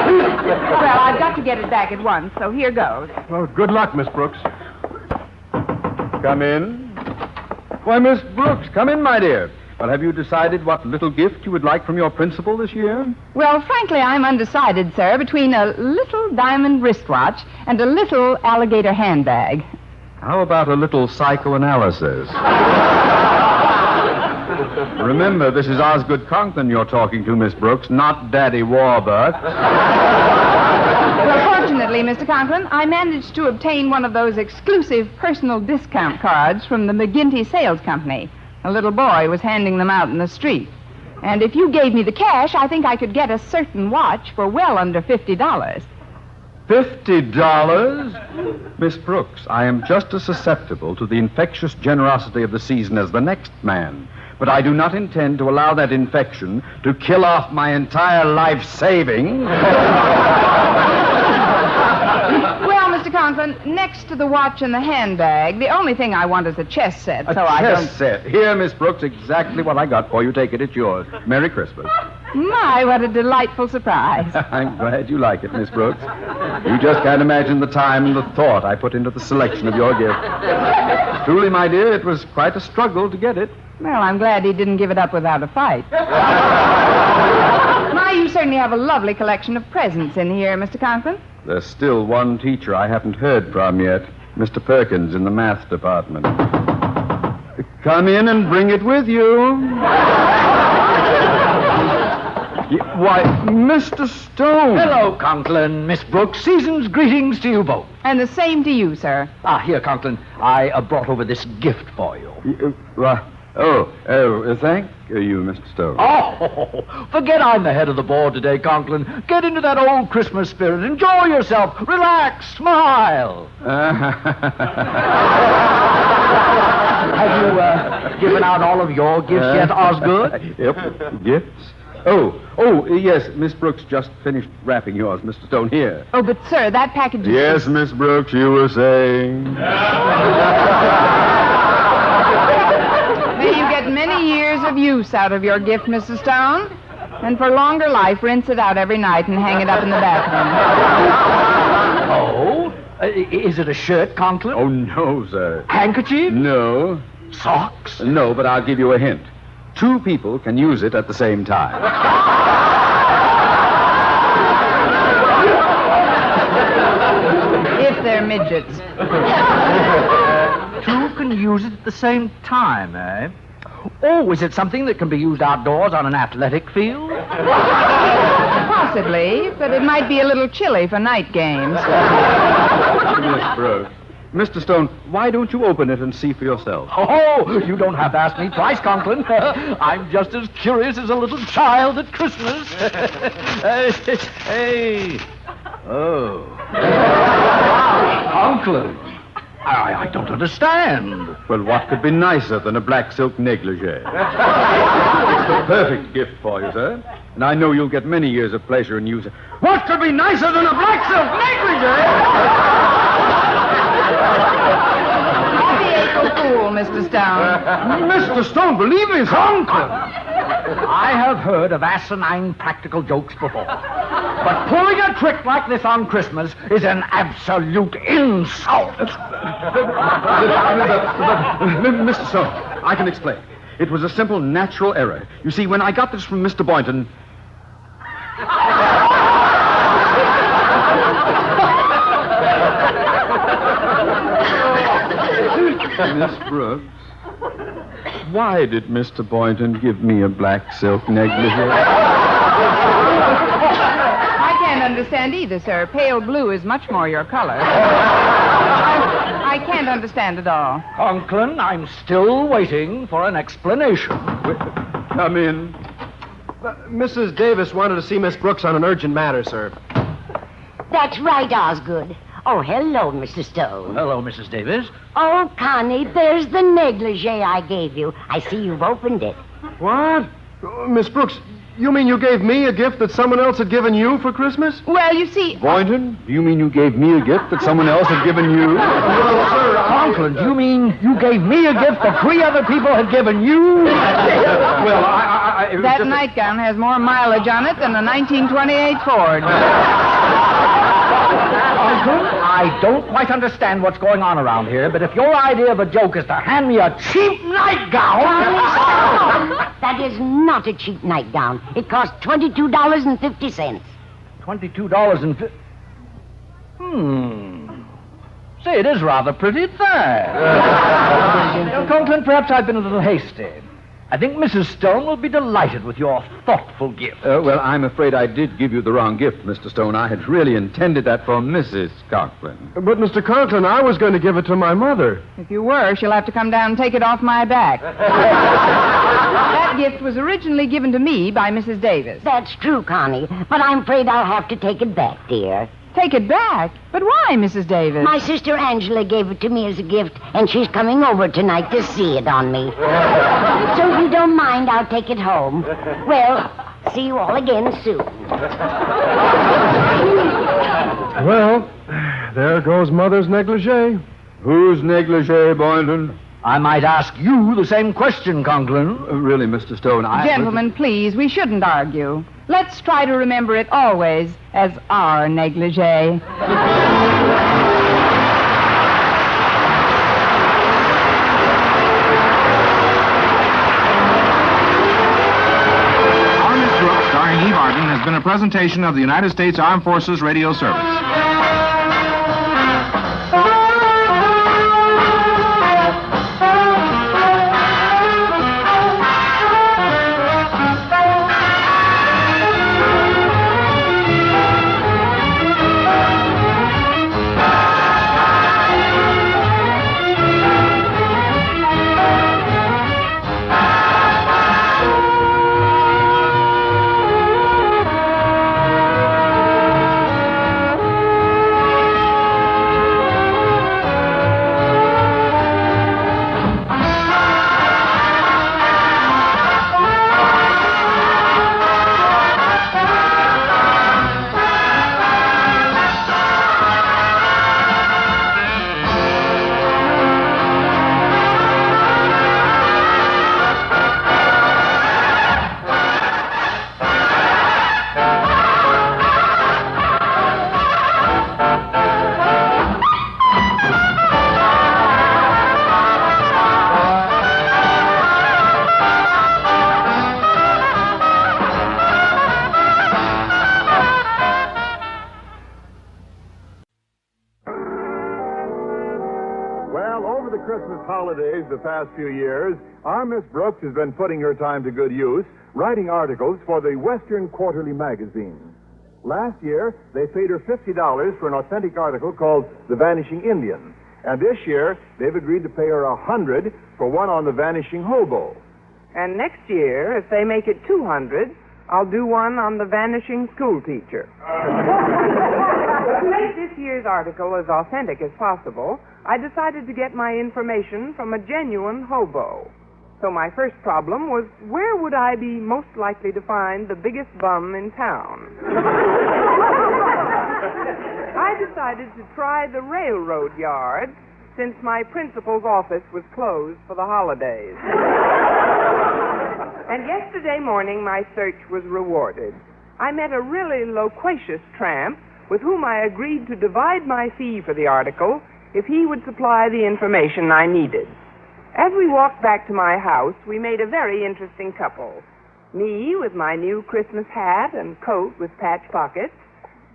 Well, I've got to get it back at once, so here goes. Well, good luck, Miss Brooks. Come in. Why, Miss Brooks, come in, my dear. Well, have you decided what little gift you would like from your principal this year? Well, frankly, I'm undecided, sir, between a little diamond wristwatch and a little alligator handbag. How about a little psychoanalysis? Remember, this is Osgood Conklin you're talking to, Miss Brooks, not Daddy Warbucks. Well, fortunately, Mr. Conklin, I managed to obtain one of those exclusive personal discount cards from the McGinty Sales Company. A little boy was handing them out in the street. And if you gave me the cash, I think I could get a certain watch for well under $50. $50? Miss Brooks, I am just as susceptible to the infectious generosity of the season as the next man. But I do not intend to allow that infection to kill off my entire life saving. Well, Mr. Conklin, next to the watch and the handbag, the only thing I want is a chess set. Chess set. Here, Miss Brooks, exactly what I got for you. Take it. It's yours. Merry Christmas. My, what a delightful surprise. I'm glad you like it, Miss Brooks. You just can't imagine the time and the thought I put into the selection of your gift. Truly, my dear, it was quite a struggle to get it. Well, I'm glad he didn't give it up without a fight. My, you certainly have a lovely collection of presents in here, Mr. Conklin. There's still one teacher I haven't heard from yet, Mr. Perkins in the math department. Come in and bring it with you. Why, Mr. Stone. Hello, Conklin, Miss Brooks. Season's greetings to you both. And the same to you, sir. Here, Conklin, I brought over this gift for you. Thank you, Mr. Stone. Oh, forget I'm the head of the board today, Conklin. Get into that old Christmas spirit. Enjoy yourself. Relax. Smile. Have you given out all of your gifts yet, Osgood? Yep, gifts. Yes, Miss Brooks just finished wrapping yours, Mr. Stone, here. Oh, but, sir, that package is... Yes, Miss Brooks, you were saying... May you get many years of use out of your gift, Mrs. Stone. And for longer life, rinse it out every night and hang it up in the bathroom. Oh? Is it a shirt, Conklin? Oh, no, sir. Handkerchief? No. Socks? No, but I'll give you a hint. 2 people can use it at the same time. If they're midgets. 2 can use it at the same time, eh? Oh, is it something that can be used outdoors on an athletic field? Possibly, but it might be a little chilly for night games. Miss Brooks. Mr. Stone, why don't you open it and see for yourself? Oh, you don't have to ask me twice, Conklin. I'm just as curious as a little child at Christmas. Hey. Oh. Conklin. I don't understand. Well, what could be nicer than a black silk negligee? It's the perfect gift for you, sir. And I know you'll get many years of pleasure in using it. What could be nicer than a black silk negligee? Happy April Fool, Mr. Stone. Mr. Stone, believe me, Conklin! I have heard of asinine practical jokes before. But pulling a trick like this on Christmas is an absolute insult. Mr. Stone, I can explain. It was a simple natural error. You see, when I got this from Mr. Boynton... Miss Brooks, why did Mr. Boynton give me a black silk negligee? I can't understand either, sir. Pale blue is much more your color. I can't understand at all. Conklin, I'm still waiting for an explanation. Come in. Mrs. Davis wanted to see Miss Brooks on an urgent matter, sir. That's right, Osgood. Oh, hello, Mr. Stone. Hello, Mrs. Davis. Oh, Connie, there's the negligee I gave you. I see you've opened it. What? Miss Brooks, you mean you gave me a gift that someone else had given you for Christmas? Well, you see... Boynton, do you mean you gave me a gift that someone else had given you? Well, sir, Conklin, do you mean you gave me a gift that 3 other people had given you? Well, it was That just nightgown has more mileage on it than a 1928 Ford. Conklin, I don't quite understand what's going on around here, but if your idea of a joke is to hand me a cheap nightgown... That is not a cheap nightgown. It cost $22.50. $22.50... Say, it is rather pretty there. Conklin, perhaps I've been a little hasty. I think Mrs. Stone will be delighted with your thoughtful gift. Well, I'm afraid I did give you the wrong gift, Mr. Stone. I had really intended that for Mrs. Conklin. But, Mr. Conklin, I was going to give it to my mother. If you were, she'll have to come down and take it off my back. That gift was originally given to me by Mrs. Davis. That's true, Connie, but I'm afraid I'll have to take it back, dear. Take it back? But why, Mrs. Davis? My sister Angela gave it to me as a gift, and she's coming over tonight to see it on me. So if you don't mind, I'll take it home. Well, see you all again soon. Well, there goes Mother's negligee. Whose negligee, Boynton? I might ask you the same question, Conklin. Really, Mr. Stone, Gentlemen, please, we shouldn't argue. Let's try to remember it always as our negligee. Our Miss Brooks, starring Eve Arden, has been a presentation of the United States Armed Forces Radio Service. holidays the past few years, our Miss Brooks has been putting her time to good use, writing articles for the Western Quarterly magazine. Last year, they paid her $50 for an authentic article called The Vanishing Indian. And this year, they've agreed to pay her $100 for one on the Vanishing Hobo. And next year, if they make it $200, I'll do one on the vanishing school teacher. To make this year's article as authentic as possible, I decided to get my information from a genuine hobo. So my first problem was, where would I be most likely to find the biggest bum in town? I decided to try the railroad yard since my principal's office was closed for the holidays. And yesterday morning, my search was rewarded. I met a really loquacious tramp with whom I agreed to divide my fee for the article if he would supply the information I needed. As we walked back to my house, we made a very interesting couple. Me with my new Christmas hat and coat with patch pockets,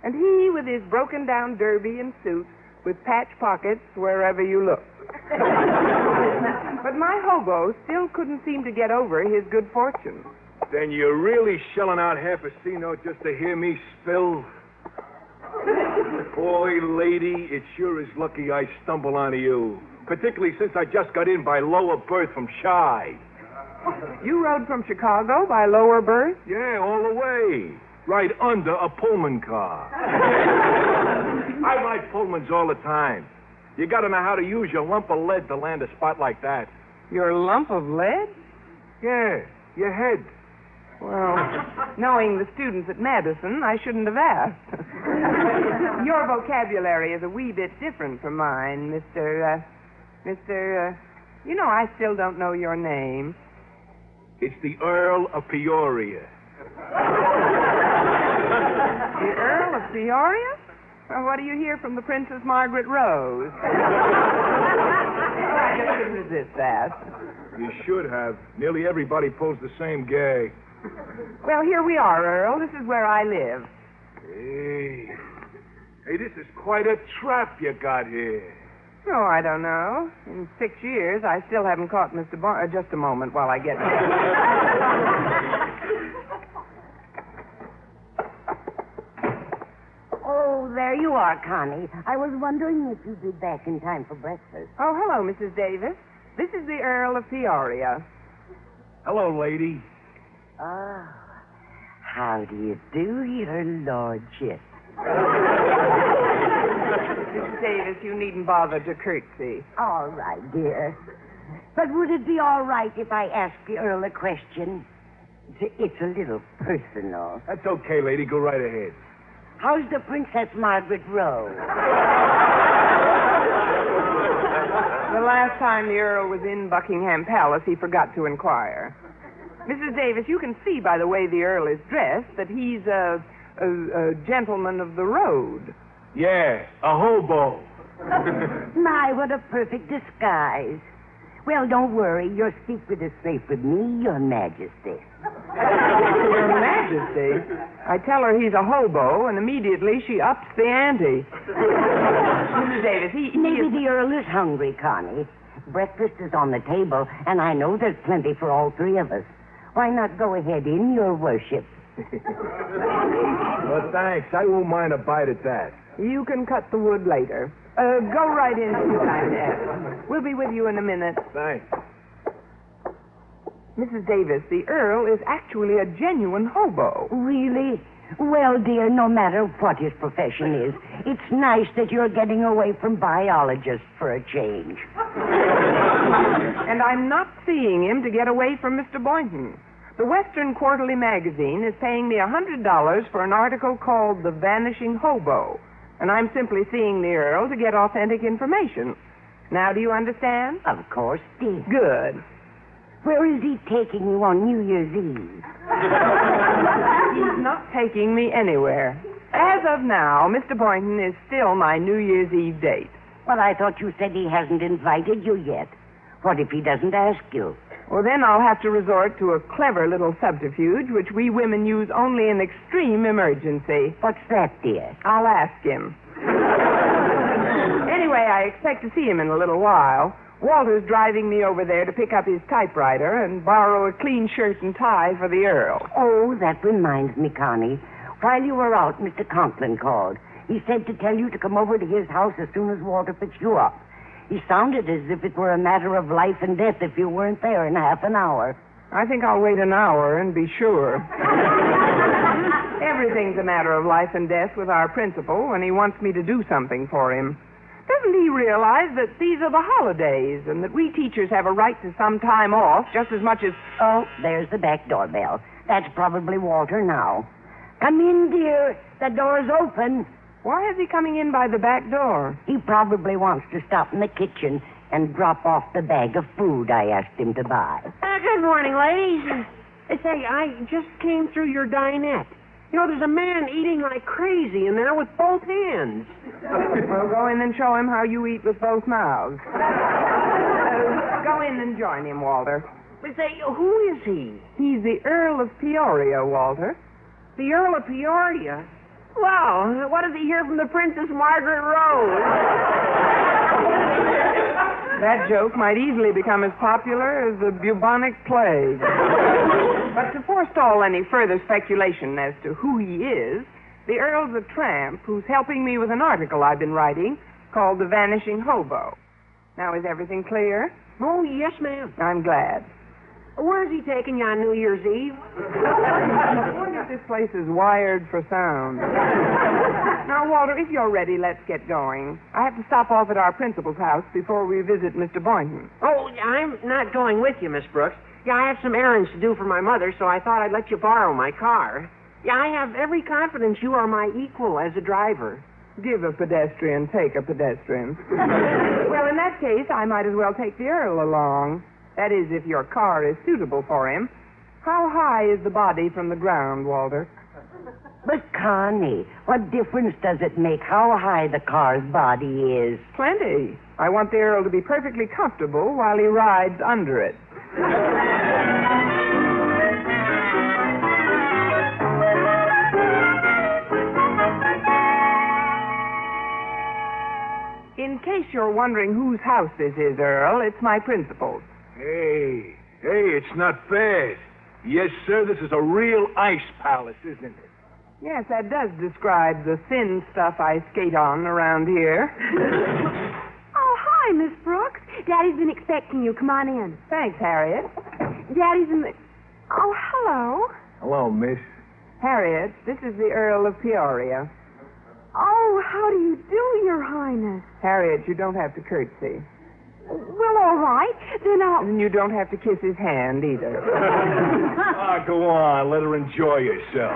and he with his broken-down derby and suit with patch pockets wherever you look. But my hobo still couldn't seem to get over his good fortune. Then you're really shelling out half a C-note just to hear me spill? Boy, lady, it sure is lucky I stumbled onto you. Particularly since I just got in by lower berth from Chi. You rode from Chicago by lower berth? Yeah, all the way. Right under a Pullman car. I ride Pullmans all the time. You gotta know how to use your lump of lead to land a spot like that. Your lump of lead? Yeah, your head. Well, knowing the students at Madison, I shouldn't have asked. Your vocabulary is a wee bit different from mine, Mr. You know, I still don't know your name. It's the Earl of Peoria. The Earl of Peoria? Well, what do you hear from the Princess Margaret Rose? I just couldn't resist that. You should have. Nearly everybody pulls the same gag. Well, here we are, Earl. This is where I live. Hey, this is quite a trap you got here. Oh, I don't know. In 6 years, I still haven't caught Mr. Just a moment while I get Oh, there you are, Connie. I was wondering if you'd be back in time for breakfast. Oh, hello, Mrs. Davis. This is the Earl of Peoria. Hello, lady. Oh, how do you do, your lordship? Mrs. Davis, you needn't bother to curtsy. All right, dear. But would it be all right if I asked the Earl a question? It's a little personal. That's okay, lady. Go right ahead. How's the Princess Margaret Rose? The last time the Earl was in Buckingham Palace, he forgot to inquire. Mrs. Davis, you can see by the way the Earl is dressed that he's a gentleman of the road. Yeah, a hobo. My, what a perfect disguise. Well, don't worry. Your secret is safe with me, Your Majesty. Your Majesty? I tell her he's a hobo, and immediately she ups the ante. Mrs. Davis, Maybe the Earl is hungry, Connie. Breakfast is on the table, and I know there's plenty for all three of us. Why not go ahead in, Your Worship? Well, thanks. I won't mind a bite at that. You can cut the wood later. Go right in sometime, Ed. We'll be with you in a minute. Thanks. Mrs. Davis, the Earl is actually a genuine hobo. Really? Well, dear, no matter what his profession is, it's nice that you're getting away from biologists for a change. And I'm not seeing him to get away from Mr. Boynton. The Western Quarterly magazine is paying me $100 for an article called The Vanishing Hobo. And I'm simply seeing the Earl to get authentic information. Now, do you understand? Of course, dear. Good. Where is he taking you on New Year's Eve? He's not taking me anywhere. As of now, Mr. Boynton is still my New Year's Eve date. Well, I thought you said he hasn't invited you yet. What if he doesn't ask you? Well, then I'll have to resort to a clever little subterfuge which we women use only in extreme emergency. What's that, dear? I'll ask him. Anyway, I expect to see him in a little while. Walter's driving me over there to pick up his typewriter and borrow a clean shirt and tie for the Earl. Oh, that reminds me, Connie. While you were out, Mr. Conklin called. He said to tell you to come over to his house as soon as Walter picks you up. He sounded as if it were a matter of life and death if you weren't there in half an hour. I think I'll wait an hour and be sure. Everything's a matter of life and death with our principal when he wants me to do something for him. Doesn't he realize that these are the holidays and that we teachers have a right to some time off just as much as... Oh, there's the back doorbell. That's probably Walter now. Come in, dear. The door's open. Why is he coming in by the back door? He probably wants to stop in the kitchen and drop off the bag of food I asked him to buy. Good morning, ladies. Say, I just came through your dinette. You know, there's a man eating like crazy in there with both hands. Well, go in and show him how you eat with both mouths. Go in and join him, Walter. Say, who is he? He's the Earl of Peoria, Walter. The Earl of Peoria? Well, what does he hear from the Princess Margaret Rose? That joke might easily become as popular as the bubonic plague. But to forestall any further speculation as to who he is, the Earl's a tramp who's helping me with an article I've been writing called The Vanishing Hobo. Now, is everything clear? Oh, yes, ma'am. I'm glad. Where's he taking you on New Year's Eve? I wonder if this place is wired for sound. Now, Walter, if you're ready, let's get going. I have to stop off at our principal's house before we visit Mr. Boynton. Oh, I'm not going with you, Miss Brooks. Yeah, I have some errands to do for my mother, so I thought I'd let you borrow my car. Yeah, I have every confidence you are my equal as a driver. Give a pedestrian, take a pedestrian. Well, in that case, I might as well take the Earl along. That is, if your car is suitable for him. How high is the body from the ground, Walter? But, Connie, what difference does it make how high the car's body is? Plenty. I want the Earl to be perfectly comfortable while he rides under it. In case you're wondering whose house this is, Earl, it's my principal's. Hey, it's not bad. Yes, sir, this is a real ice palace, isn't it? Yes, that does describe the thin stuff I skate on around here. Oh, hi, Miss Brooks. Daddy's been expecting you. Come on in. Thanks, Harriet. Daddy's in the... Oh, hello. Hello, miss. Harriet, this is the Earl of Peoria. Oh, how do you do, Your Highness? Harriet, you don't have to curtsy. Well, all right. Then I'll... And you don't have to kiss his hand, either. Go on. Let her enjoy herself.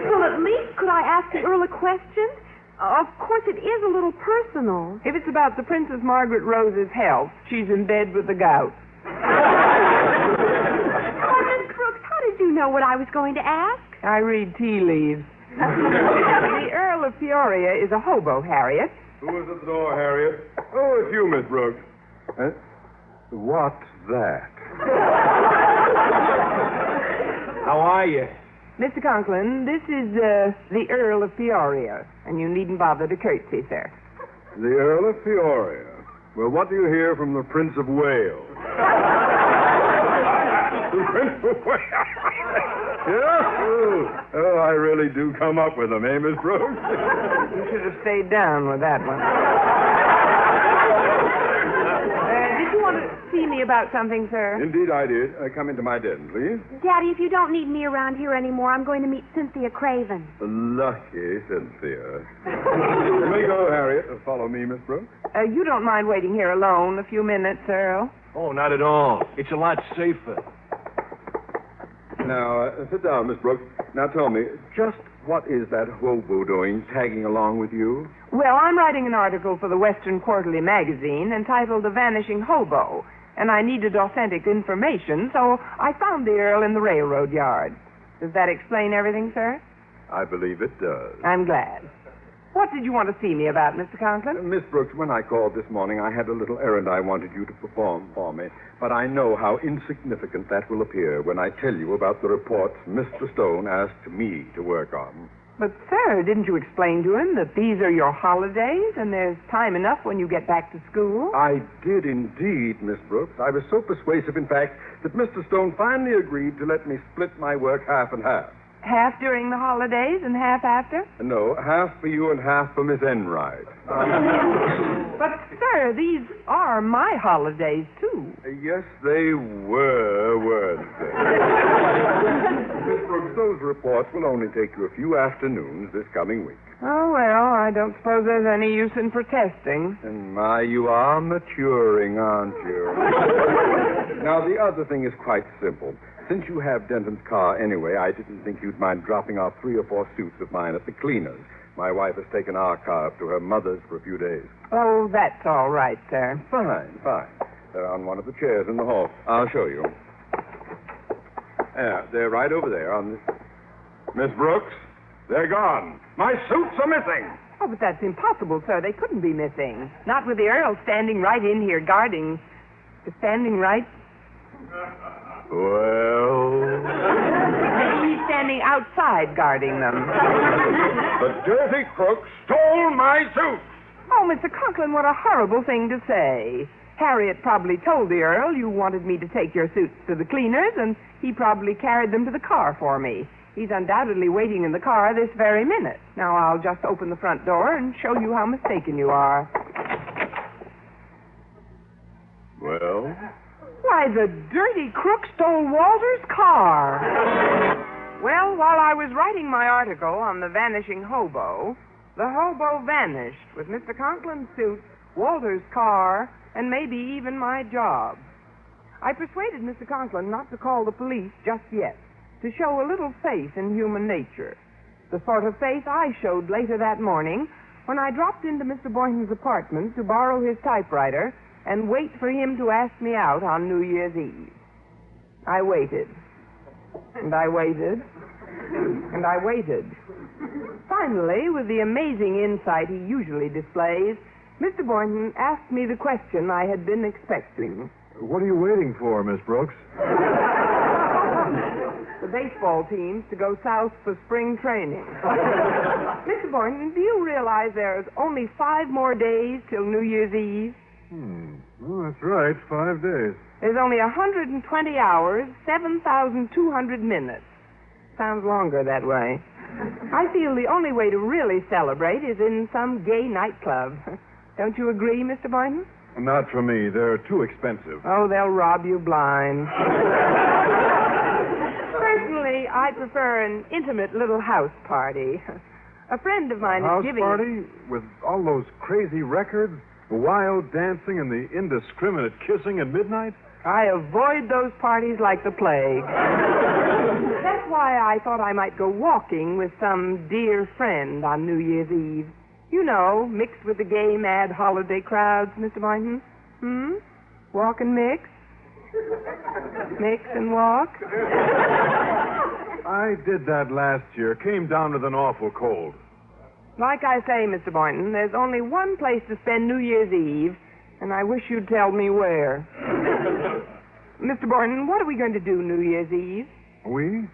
Well, at least could I ask the Earl a question? Of course, it is a little personal. If it's about the Princess Margaret Rose's health, she's in bed with the gout. Oh, Miss Brooks, how did you know what I was going to ask? I read tea leaves. The Earl of Peoria is a hobo, Harriet. Who is at the door, Harriet? Oh, it's you, Miss Brooks. What's that? How are you? Mr. Conklin, this is the Earl of Peoria, and you needn't bother to curtsy, sir. The Earl of Peoria. Well, what do you hear from the Prince of Wales? The Prince of Wales? Yeah? Oh, I really do come up with them, eh, Miss Brooks? You should have stayed down with that one. Did you want to see me about something, sir? Indeed, I did. Come into my den, please. Daddy, if you don't need me around here anymore, I'm going to meet Cynthia Craven. Lucky Cynthia. You may go, Harriet. Follow me, Miss Brooks. You don't mind waiting here alone a few minutes, Earl? Oh, not at all. It's a lot safer. Now, sit down, Miss Brooks. Now, tell me, just what is that hobo doing tagging along with you? Well, I'm writing an article for the Western Quarterly magazine entitled The Vanishing Hobo, and I needed authentic information, so I found the Earl in the railroad yard. Does that explain everything, sir? I believe it does. I'm glad. What did you want to see me about, Mr. Conklin? Miss Brooks, when I called this morning, I had a little errand I wanted you to perform for me. But I know how insignificant that will appear when I tell you about the reports Mr. Stone asked me to work on. But, sir, didn't you explain to him that these are your holidays and there's time enough when you get back to school? I did indeed, Miss Brooks. I was so persuasive, in fact, that Mr. Stone finally agreed to let me split my work half and half. Half during the holidays and half after? No, half for you and half for Miss Enright. But, sir, these are my holidays, too. Yes, they weren't they? Miss Brooks, those reports will only take you a few afternoons this coming week. Oh, well, I don't suppose there's any use in protesting. And my, you are maturing, aren't you? Now, the other thing is quite simple. Since you have Denton's car anyway, I didn't think you'd mind dropping off 3 or 4 suits of mine at the cleaners. My wife has taken our car up to her mother's for a few days. Oh, that's all right, sir. Fine. They're on one of the chairs in the hall. I'll show you. Yeah, they're right over there on this. Miss Brooks, they're gone. My suits are missing. Oh, but that's impossible, sir. They couldn't be missing. Not with the Earl standing right in here guarding. Standing right... Well... He's standing outside guarding them. The dirty crook stole my suit. Oh, Mr. Conklin, what a horrible thing to say. Harriet probably told the Earl you wanted me to take your suits to the cleaners, and he probably carried them to the car for me. He's undoubtedly waiting in the car this very minute. Now, I'll just open the front door and show you how mistaken you are. Well? Why, the dirty crook stole Walter's car. Well, while I was writing my article on the vanishing hobo, the hobo vanished with Mr. Conklin's suit, Walter's car, and maybe even my job. I persuaded Mr. Conklin not to call the police just yet, to show a little faith in human nature. The sort of faith I showed later that morning when I dropped into Mr. Boynton's apartment to borrow his typewriter and wait for him to ask me out on New Year's Eve. I waited. And I waited. And I waited. Finally, with the amazing insight he usually displays, Mr. Boynton asked me the question I had been expecting. What are you waiting for, Miss Brooks? The baseball teams to go south for spring training. Mr. Boynton, do you realize there's only 5 more days till New Year's Eve? Oh, that's right, 5 days. There's only 120 hours, 7,200 minutes. Sounds longer that way. I feel the only way to really celebrate is in some gay nightclub. Don't you agree, Mr. Boynton? Not for me. They're too expensive. Oh, they'll rob you blind. Personally, I prefer an intimate little house party. A friend of mine is giving... House party? With all those crazy records? The wild dancing and the indiscriminate kissing at midnight? I avoid those parties like the plague. That's why I thought I might go walking with some dear friend on New Year's Eve. You know, mixed with the gay, mad holiday crowds, Mr. Boynton. Walk and mix? Mix and walk? I did that last year. Came down with an awful cold. Like I say, Mr. Boynton, there's only one place to spend New Year's Eve, and I wish you'd tell me where. Mr. Boynton, what are we going to do New Year's Eve? We?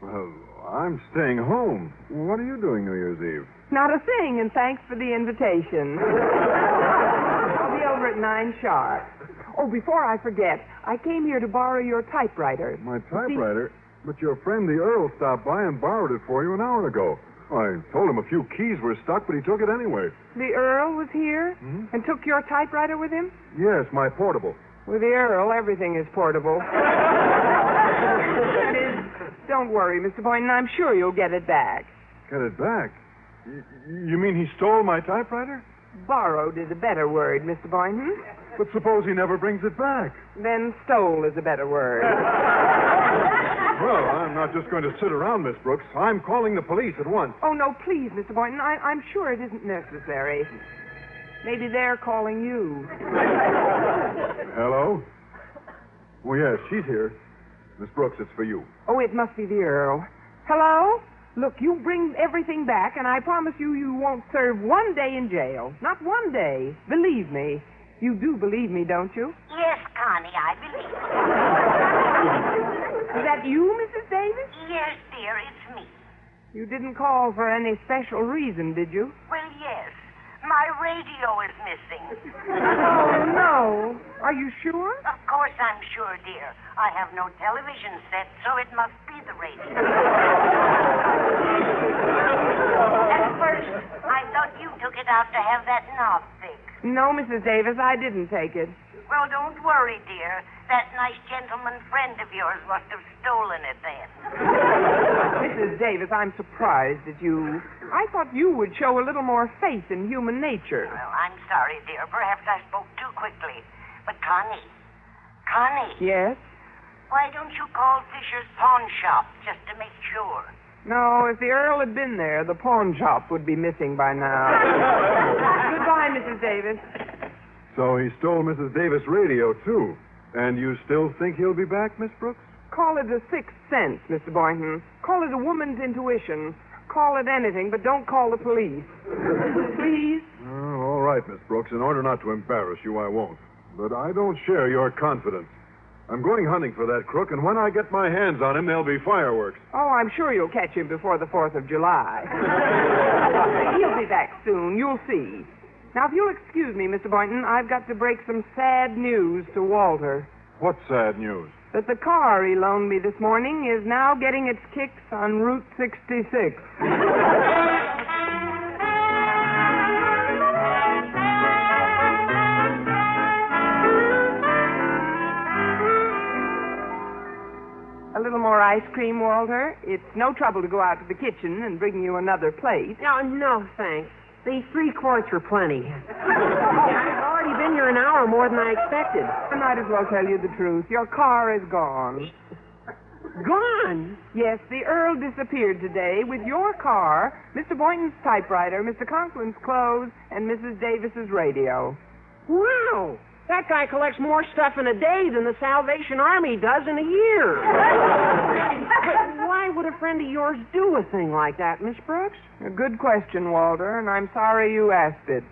Well, I'm staying home. What are you doing New Year's Eve? Not a thing, and thanks for the invitation. I'll be over at 9 sharp. Oh, before I forget, I came here to borrow your typewriter. My typewriter? But your friend the Earl stopped by and borrowed it for you an hour ago. I told him a few keys were stuck, but he took it anyway. The Earl was here and took your typewriter with him? Yes, my portable. With the Earl, everything is portable. Don't worry, Mr. Boynton. I'm sure you'll get it back. Get it back? You mean he stole my typewriter? Borrowed is a better word, Mr. Boynton. But suppose he never brings it back. Then stole is a better word. Well, I'm not just going to sit around, Miss Brooks. I'm calling the police at once. Oh, no, please, Mr. Boynton. I'm sure it isn't necessary. Maybe they're calling you. Hello? Oh, yes, she's here. Miss Brooks, it's for you. Oh, it must be the Earl. Hello? Look, you bring everything back, and I promise you won't serve 1 day in jail. Not 1 day. Believe me. You do believe me, don't you? Yes, Connie, I believe you. Is that you, Mrs. Davis? Yes, dear, it's me. You didn't call for any special reason, did you? Well, yes. My radio is missing. Oh, no. Are you sure? Of course I'm sure, dear. I have no television set, so it must be the radio. At first, I thought you took it out to have that knob fixed. No, Mrs. Davis, I didn't take it. Well, don't worry, dear. That nice gentleman friend of yours must have stolen it then. Mrs. Davis, I'm surprised at you. I thought you would show a little more faith in human nature. Well, I'm sorry, dear. Perhaps I spoke too quickly. But Connie, Yes? why don't you call Fisher's pawn shop just to make sure? No, if the Earl had been there, the pawn shop would be missing by now. Goodbye, Mrs. Davis. So he stole Mrs. Davis' radio, too. And you still think he'll be back, Miss Brooks? Call it a sixth sense, Mr. Boynton. Call it a woman's intuition. Call it anything, but don't call the police. Please? Oh, all right, Miss Brooks. In order not to embarrass you, I won't. But I don't share your confidence. I'm going hunting for that crook, and when I get my hands on him, there'll be fireworks. Oh, I'm sure you'll catch him before the 4th of July. He'll be back soon. You'll see. Now, if you'll excuse me, Mr. Boynton, I've got to break some sad news to Walter. What sad news? That the car he loaned me this morning is now getting its kicks on Route 66. A little more ice cream, Walter? It's no trouble to go out to the kitchen and bring you another plate. No, thanks. These 3 quarts are plenty. I've already been here an hour more than I expected. I might as well tell you the truth. Your car is gone. Gone? Yes, the Earl disappeared today with your car, Mr. Boynton's typewriter, Mr. Conklin's clothes, and Mrs. Davis's radio. Wow! That guy collects more stuff in a day than the Salvation Army does in a year. But why would a friend of yours do a thing like that, Miss Brooks? A good question, Walter, and I'm sorry you asked it.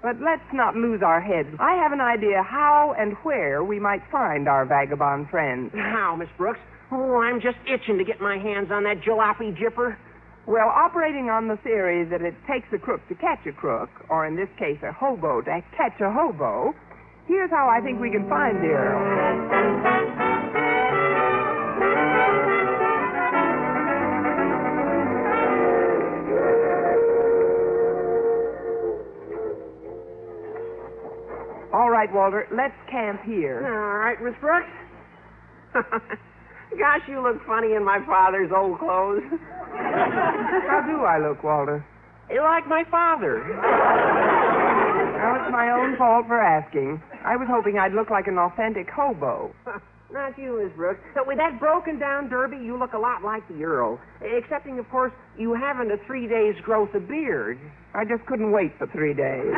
But let's not lose our heads. I have an idea how and where we might find our vagabond friends. How, Miss Brooks? Oh, I'm just itching to get my hands on that jalopy jipper. Well, operating on the theory that it takes a crook to catch a crook, or in this case, a hobo to catch a hobo, here's how I think we can find the Earl. All right, Walter, let's camp here. All right, Miss Brooks. Gosh, you look funny in my father's old clothes. How do I look, Walter? You like my father. Well, it's my own fault for asking. I was hoping I'd look like an authentic hobo. Not you, Miss Brooks. But with that broken-down derby, you look a lot like the Earl. Excepting, of course, you haven't a 3 days' growth of beard. I just couldn't wait for 3 days.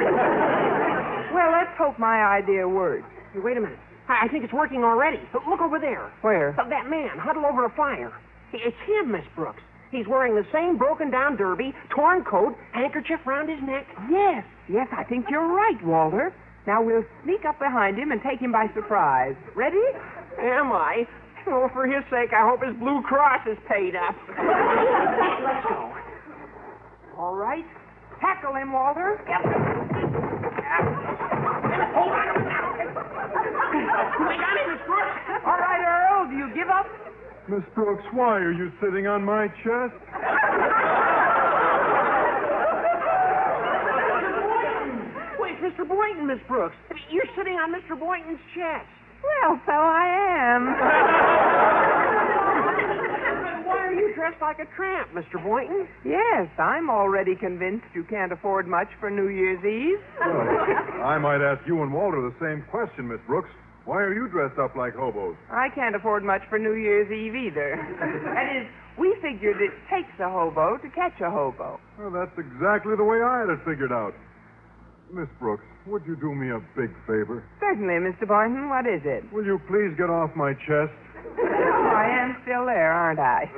Well, let's hope my idea works. Hey, wait a minute. I think it's working already. Look over there. Where? That man, huddled over a fire. It's him, Miss Brooks. He's wearing the same broken-down derby, torn coat, handkerchief round his neck. Yes, I think you're right, Walter. Now we'll sneak up behind him and take him by surprise. Ready? Am I? Oh, for his sake, I hope his Blue Cross is paid up. Let's go. All right. Tackle him, Walter. Yep. Hold on. We got him, Miss Brooks. All right, Earl, do you give up? Miss Brooks, why are you sitting on my chest? Wait, Mr. Boynton, Miss Brooks. You're sitting on Mr. Boynton's chest. Well, so I am. Why are you dressed like a tramp, Mr. Boynton? Yes, I'm already convinced you can't afford much for New Year's Eve. Well, I might ask you and Walter the same question, Miss Brooks. Why are you dressed up like hobos? I can't afford much for New Year's Eve either. That is, we figured it takes a hobo to catch a hobo. Well, that's exactly the way I had it figured out. Miss Brooks, would you do me a big favor? Certainly, Mr. Boynton. What is it? Will you please get off my chest? I am still there, aren't I?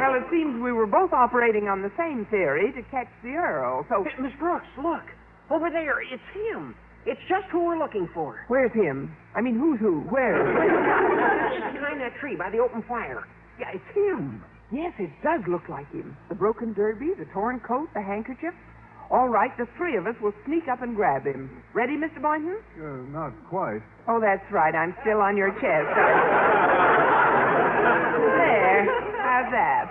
Well, it seems we were both operating on the same theory to catch the Earl, so... Hey, Miss Brooks, look. Over there, it's him. It's just who we're looking for. Where's him? I mean, who's who? Where? Just behind that tree by the open fire. Yeah, it's him. Yes, it does look like him. The broken derby, the torn coat, the handkerchief. All right, the three of us will sneak up and grab him. Ready, Mr. Boynton? Not quite. Oh, that's right. I'm still on your chest. There. How's that?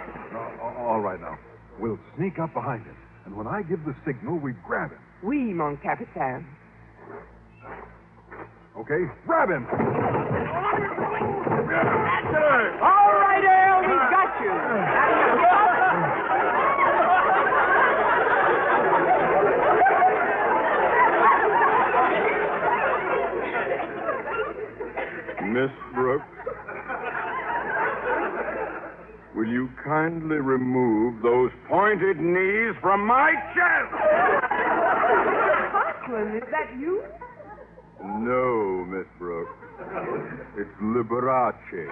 All right now. We'll sneak up behind him. And when I give the signal, we grab him. Oui, mon capitaine. Okay? Grab him! All right, Earl, he's got you. Miss Brooks, will you kindly remove those pointed knees from my chest? Conklin, is that you? No, Miss Brooks. It's Liberace.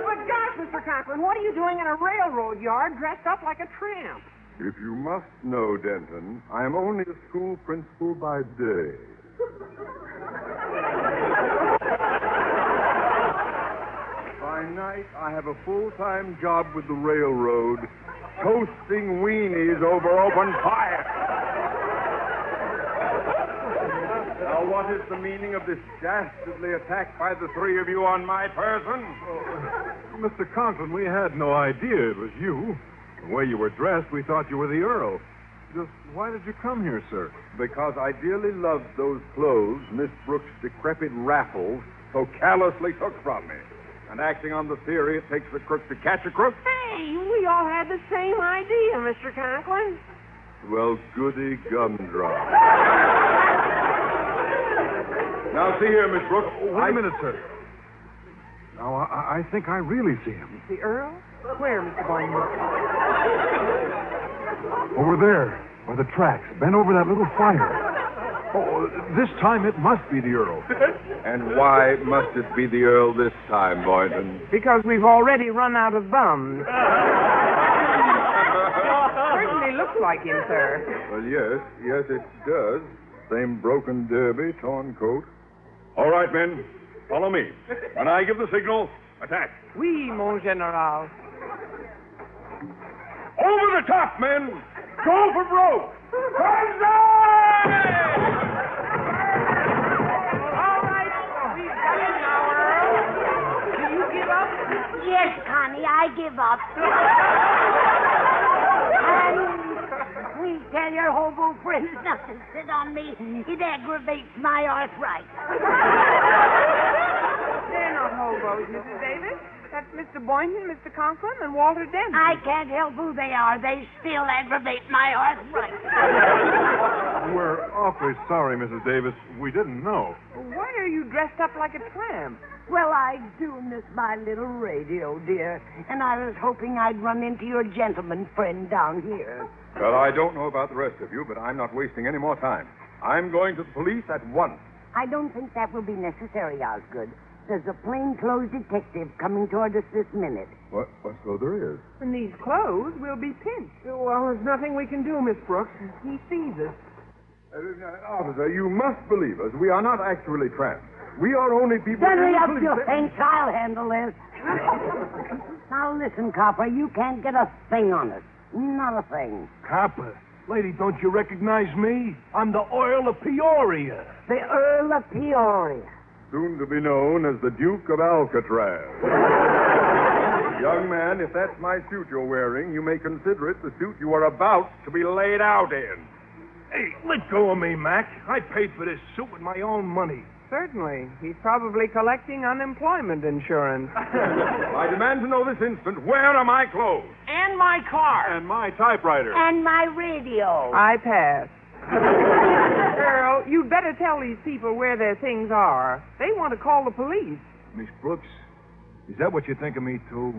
But gosh, Mr. Conklin, what are you doing in a railroad yard dressed up like a tramp? If you must know, Denton, I am only a school principal by day. By night, I have a full-time job with the railroad, toasting weenies over open fire. Now, what is the meaning of this dastardly attack by the three of you on my person? Mr. Conklin, we had no idea it was you. The way you were dressed, we thought you were the Earl. Just why did you come here, sir? Because I dearly loved those clothes Miss Brooks' decrepit Raffles so callously took from me. And acting on the theory it takes a crook to catch a crook? Hey, we all had the same idea, Mr. Conklin. Well, goody gumdrop. Now, see here, Miss Brooks. Wait a minute, sir. Now, I think I really see him. The Earl? Where, Mr. Boynton? Over there, by the tracks, bent over that little fire. Oh, this time it must be the Earl. And why must it be the Earl this time, Boynton? Because we've already run out of bums. Certainly looks like him, sir. Well, yes, it does. Same broken derby, torn coat. All right, men, follow me. When I give the signal, attack. Oui, mon général. Over the top, men! Go for broke! Banzai! All right, we've got it now, Earl. Do you give up? Yes, Connie, I give up. And please tell your hobo friends not to sit on me. It aggravates my arthritis. They're not hobos, Mrs. Davis. That's Mr. Boynton, Mr. Conklin, and Walter Denton. I can't help who they are. They still aggravate my arthritis. We're awfully sorry, Mrs. Davis. We didn't know. Why are you dressed up like a tramp? Well, I do miss my little radio, dear. And I was hoping I'd run into your gentleman friend down here. Well, I don't know about the rest of you, but I'm not wasting any more time. I'm going to the police at once. I don't think that will be necessary, Osgood. There's a plainclothes detective coming toward us this minute. What so there is? In these clothes, we'll be pinched. Well, there's nothing we can do, Miss Brooks. He sees us. Officer, you must believe us. We are not actually tramps. We are only people... Steady up your things. I'll handle this. Now, listen, Copper. You can't get a thing on us. Not a thing. Copper, lady, don't you recognize me? I'm the Earl of Peoria. The Earl of Peoria. Soon to be known as the Duke of Alcatraz. Young man, if that's my suit you're wearing, you may consider it the suit you are about to be laid out in. Hey, let go of me, Mac. I paid for this suit with my own money. Certainly. He's probably collecting unemployment insurance. I demand to know this instant, where are my clothes? And my car. And my typewriter. And my radio. I pass. Earl, you'd better tell these people where their things are. They want to call the police. Miss Brooks, is that what you think of me, too?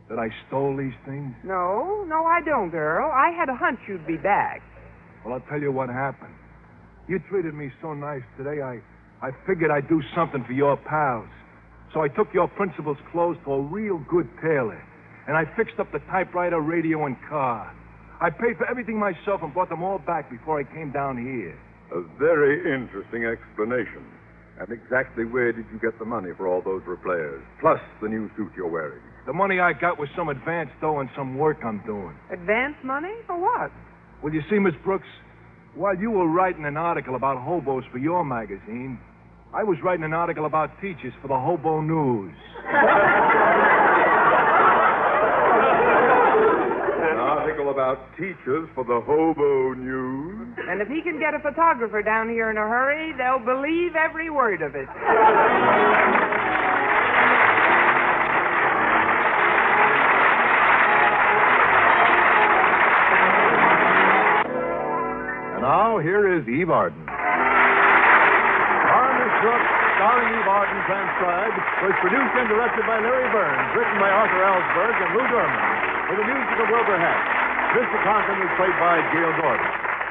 That I stole these things? No, I don't, Earl. I had a hunch you'd be back. Well, I'll tell you what happened. You treated me so nice today, I figured I'd do something for your pals. So I took your principal's clothes to a real good tailor, and I fixed up the typewriter, radio, and car. I paid for everything myself and brought them all back before I came down here. A very interesting explanation. And exactly where did you get the money for all those repairs? Plus the new suit you're wearing. The money I got was some advance dough and some work I'm doing. Advance money? For what? Well, you see, Miss Brooks, while you were writing an article about hobos for your magazine, I was writing an article about teachers for the Hobo News. An article about teachers for the Hobo News. And if he can get a photographer down here in a hurry, they'll believe every word of it. And now, here is Eve Arden. Miss Brooks, starring Eve Arden, transcribed, was produced and directed by Larry Burns, written by Arthur Ellsberg and Lou Dorman, with the music of Wilbur Hatch. Mr. Conklin was played by Gail Gordon.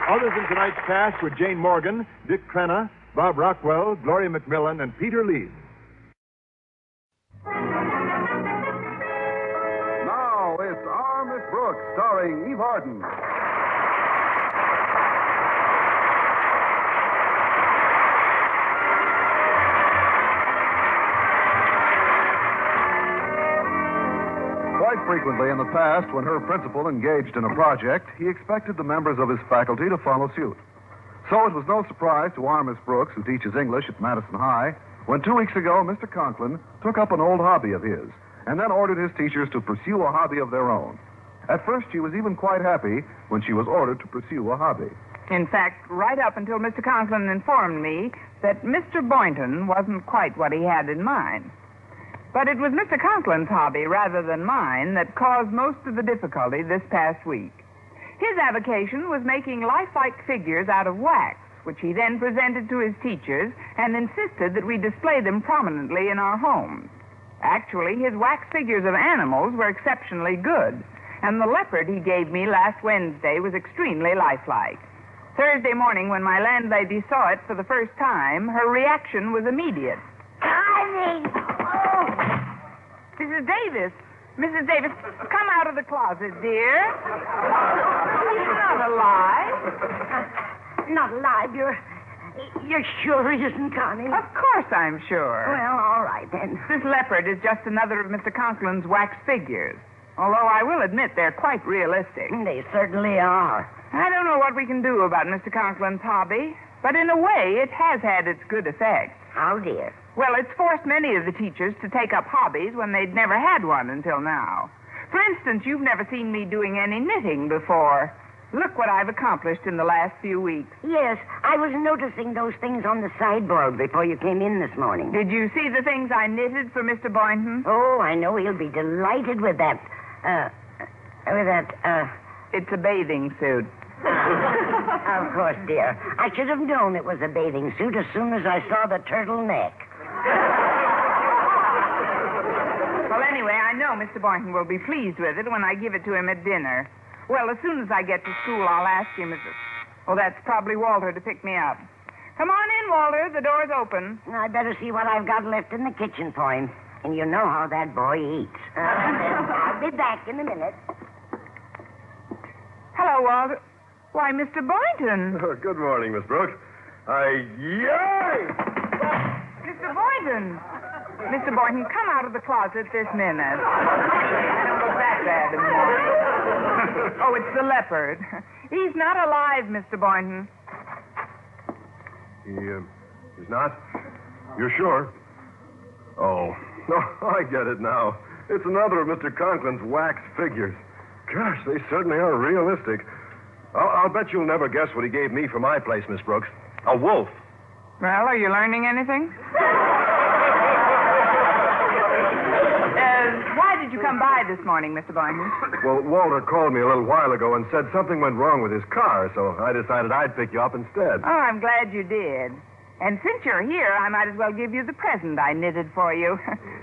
Others in tonight's cast were Jane Morgan, Dick Crenna, Bob Rockwell, Gloria McMillan, and Peter Leeds. Now it's Our Miss Brooks, starring Eve Arden. Quite frequently in the past, when her principal engaged in a project, he expected the members of his faculty to follow suit. So it was no surprise to our Miss Brooks, who teaches English at Madison High, when 2 weeks ago Mr. Conklin took up an old hobby of his and then ordered his teachers to pursue a hobby of their own. At first, she was even quite happy when she was ordered to pursue a hobby. In fact, right up until Mr. Conklin informed me that Mr. Boynton wasn't quite what he had in mind. But it was Mr. Conklin's hobby, rather than mine, that caused most of the difficulty this past week. His avocation was making lifelike figures out of wax, which he then presented to his teachers and insisted that we display them prominently in our homes. Actually, his wax figures of animals were exceptionally good, and the leopard he gave me last Wednesday was extremely lifelike. Thursday morning, when my landlady saw it for the first time, her reaction was immediate. Connie! Oh! Mrs. Davis! Mrs. Davis, come out of the closet, dear. He's not alive. Not alive. You're sure he isn't, Connie? Of course I'm sure. Well, all right, then. This leopard is just another of Mr. Conklin's wax figures. Although I will admit they're quite realistic. They certainly are. I don't know what we can do about Mr. Conklin's hobby, but in a way it has had its good effects. How, dear? Well, it's forced many of the teachers to take up hobbies when they'd never had one until now. For instance, you've never seen me doing any knitting before. Look what I've accomplished in the last few weeks. Yes, I was noticing those things on the sideboard before you came in this morning. Did you see the things I knitted for Mr. Boynton? Oh, I know he'll be delighted with that. It's a bathing suit. Of course, dear. I should have known it was a bathing suit as soon as I saw the turtleneck. Well, anyway, I know Mr. Boynton will be pleased with it when I give it to him at dinner. Well, as soon as I get to school, I'll ask him if Oh, that's probably Walter to pick me up. Come on in, Walter. The door's open. I better see what I've got left in the kitchen for him. And you know how that boy eats. I'll be back in a minute. Hello, Walter. Why, Mr. Boynton. Oh, good morning, Miss Brooks. Yay! Mr. Boynton. Mr. Boynton, come out of the closet this minute. I don't look that bad in the morning. Oh, it's the leopard. He's not alive, Mr. Boynton. He's not? You're sure? Oh, no, I get it now. It's another of Mr. Conklin's wax figures. Gosh, they certainly are realistic. I'll bet you'll never guess what he gave me for my place, Miss Brooks. A wolf. Well, are you learning anything? Why did you come by this morning, Mr. Boynton? Well, Walter called me a little while ago and said something went wrong with his car, so I decided I'd pick you up instead. Oh, I'm glad you did. And since you're here, I might as well give you the present I knitted for you.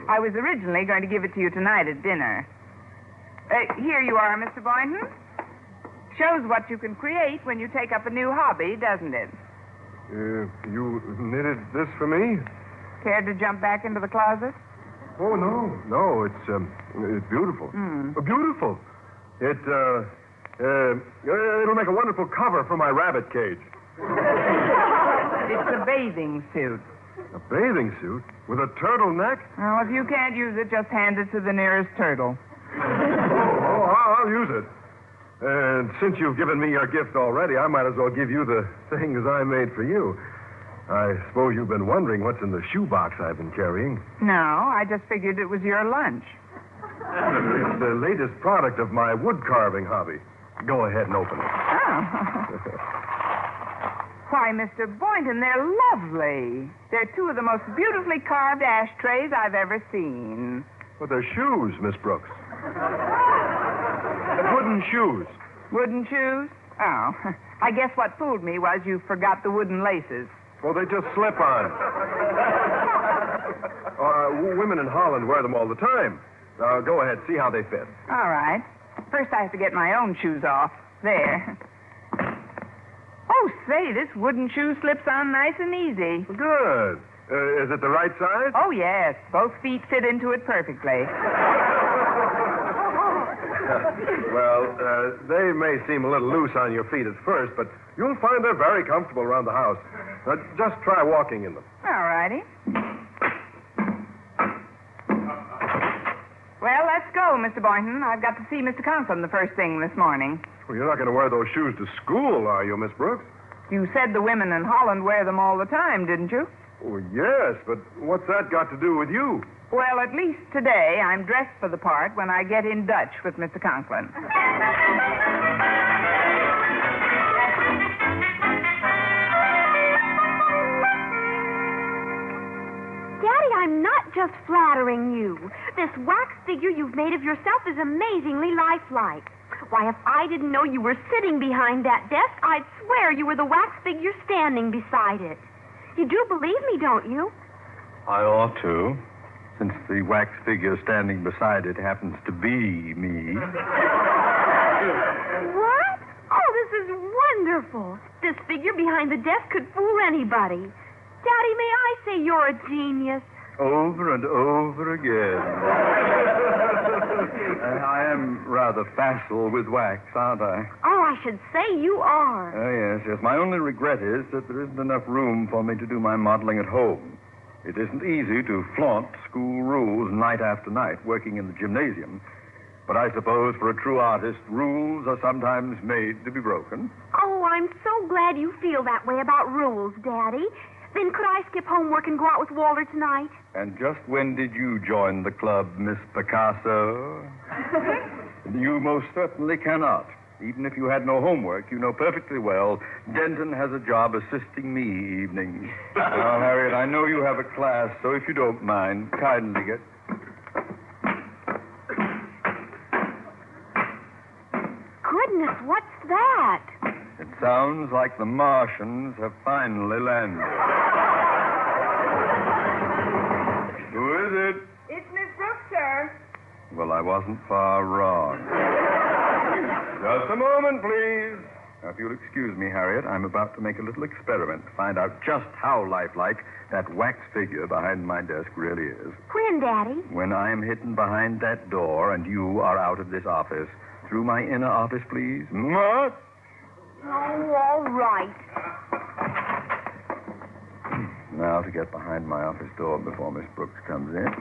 I was originally going to give it to you tonight at dinner. Here you are, Mr. Boynton. Shows what you can create when you take up a new hobby, doesn't it? You knitted this for me? Care to jump back into the closet? Oh, no, it's beautiful. Beautiful. It'll make a wonderful cover for my rabbit cage. It's a bathing suit. A bathing suit? With a turtleneck? Well, if you can't use it, just hand it to the nearest turtle. I'll use it. And since you've given me your gift already, I might as well give you the things I made for you. I suppose you've been wondering what's in the shoebox I've been carrying. No, I just figured it was your lunch. It's the latest product of my wood carving hobby. Go ahead and open it. Oh. Why, Mr. Boynton, they're lovely. They're two of the most beautifully carved ashtrays I've ever seen. Well, they're shoes, Miss Brooks. Wooden shoes. Wooden shoes? Oh. I guess what fooled me was you forgot the wooden laces. Well, they just slip on. Women in Holland wear them all the time. Go ahead, see how they fit. All right. First, I have to get my own shoes off. There. Oh, say, this wooden shoe slips on nice and easy. Good. Is it the right size? Oh, yes. Both feet fit into it perfectly. Well, they may seem a little loose on your feet at first, but you'll find they're very comfortable around the house. Just try walking in them. All righty. Well, let's go, Mr. Boynton. I've got to see Mr. Conklin the first thing this morning. Well, you're not going to wear those shoes to school, are you, Miss Brooks? You said the women in Holland wear them all the time, didn't you? Oh, yes, but what's that got to do with you? Well, at least today I'm dressed for the part when I get in Dutch with Mr. Conklin. Daddy, I'm not just flattering you. This wax figure you've made of yourself is amazingly lifelike. Why, if I didn't know you were sitting behind that desk, I'd swear you were the wax figure standing beside it. You do believe me, don't you? I ought to, since the wax figure standing beside it happens to be me. What? Oh, this is wonderful. This figure behind the desk could fool anybody. Daddy, may I say you're a genius? Over and over again. I am rather facile with wax, aren't I? Oh, I should say you are. Yes. My only regret is that there isn't enough room for me to do my modeling at home. It isn't easy to flaunt school rules night after night working in the gymnasium. But I suppose for a true artist, rules are sometimes made to be broken. Oh, I'm so glad you feel that way about rules, Daddy. Then could I skip homework and go out with Walter tonight? And just when did you join the club, Miss Picasso? You most certainly cannot. Even if you had no homework, you know perfectly well Denton has a job assisting me evenings. Now, Harriet, I know you have a class, so if you don't mind, kindly get... Goodness, what's that? It sounds like the Martians have finally landed. Who is it? It's Miss Brooks, sir. Well, I wasn't far wrong. Just a moment, please. Now, if you'll excuse me, Harriet, I'm about to make a little experiment to find out just how lifelike that wax figure behind my desk really is. When, Daddy? When I'm hidden behind that door and you are out of this office. Through my inner office, please. What? Oh, all right. Now to get behind my office door before Miss Brooks comes in.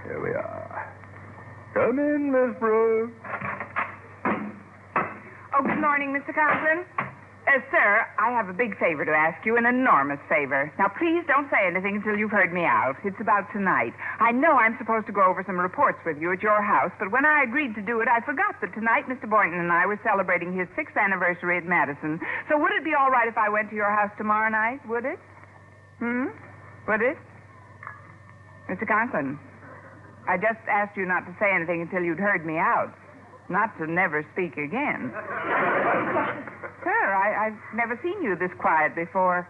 Here we are. Come in, Miss Brooks. Oh, good morning, Mr. Conklin. Sir, I have a big favor to ask you, an enormous favor. Now, please don't say anything until you've heard me out. It's about tonight. I know I'm supposed to go over some reports with you at your house, but when I agreed to do it, I forgot that tonight Mr. Boynton and I were celebrating his 6th anniversary at Madison. So would it be all right if I went to your house tomorrow night? Would it? Would it? Mr. Conklin, I just asked you not to say anything until you'd heard me out. Not to never speak again. Sir, I've never seen you this quiet before.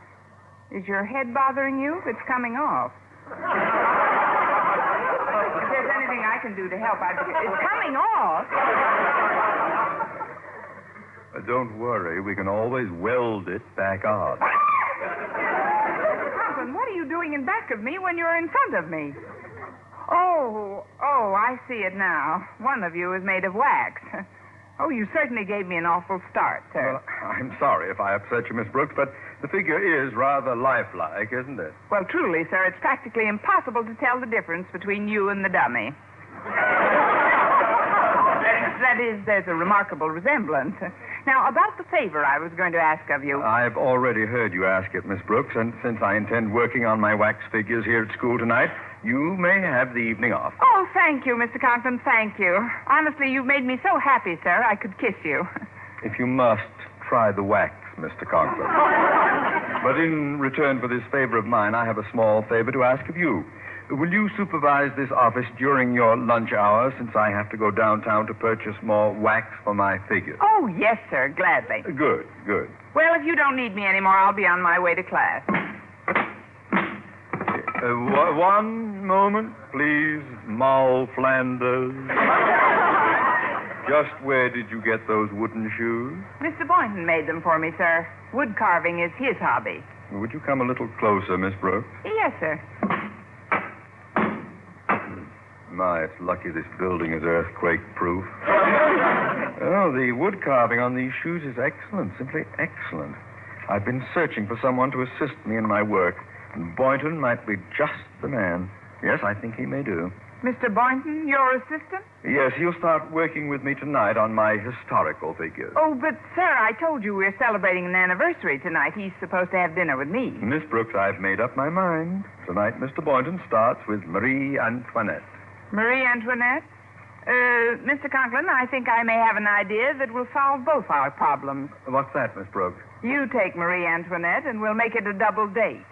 Is your head bothering you? It's coming off. If there's anything I can do to help, it's coming off. Don't worry. We can always weld it back on. Conklin, what are you doing in back of me when you're in front of me? Oh, I see it now. One of you is made of wax. Oh, you certainly gave me an awful start, sir. Well, I'm sorry if I upset you, Miss Brooks, but the figure is rather lifelike, isn't it? Well, truly, sir, it's practically impossible to tell the difference between you and the dummy. That is, there's a remarkable resemblance. Now, about the favor I was going to ask of you. I've already heard you ask it, Miss Brooks, and since I intend working on my wax figures here at school tonight, you may have the evening off. Oh, thank you, Mr. Conklin, thank you. Honestly, you've made me so happy, sir, I could kiss you. If you must, try the wax, Mr. Conklin. But in return for this favor of mine, I have a small favor to ask of you. Will you supervise this office during your lunch hour, since I have to go downtown to purchase more wax for my figures? Oh, yes, sir, gladly. Good, good. Well, if you don't need me anymore, I'll be on my way to class. One moment, please, Moll Flanders. Just where did you get those wooden shoes? Mr. Boynton made them for me, sir. Wood carving is his hobby. Would you come a little closer, Miss Brooks? Yes, sir. My, it's lucky this building is earthquake-proof. Oh, the wood carving on these shoes is excellent, simply excellent. I've been searching for someone to assist me in my work, and Boynton might be just the man. Yes, I think he may do. Mr. Boynton, your assistant? Yes, he'll start working with me tonight on my historical figures. Oh, but, sir, I told you we're celebrating an anniversary tonight. He's supposed to have dinner with me. Miss Brooks, I've made up my mind. Tonight, Mr. Boynton starts with Marie Antoinette. Marie Antoinette? Mr. Conklin, I think I may have an idea that will solve both our problems. What's that, Miss Brooks? You take Marie Antoinette, and we'll make it a double date.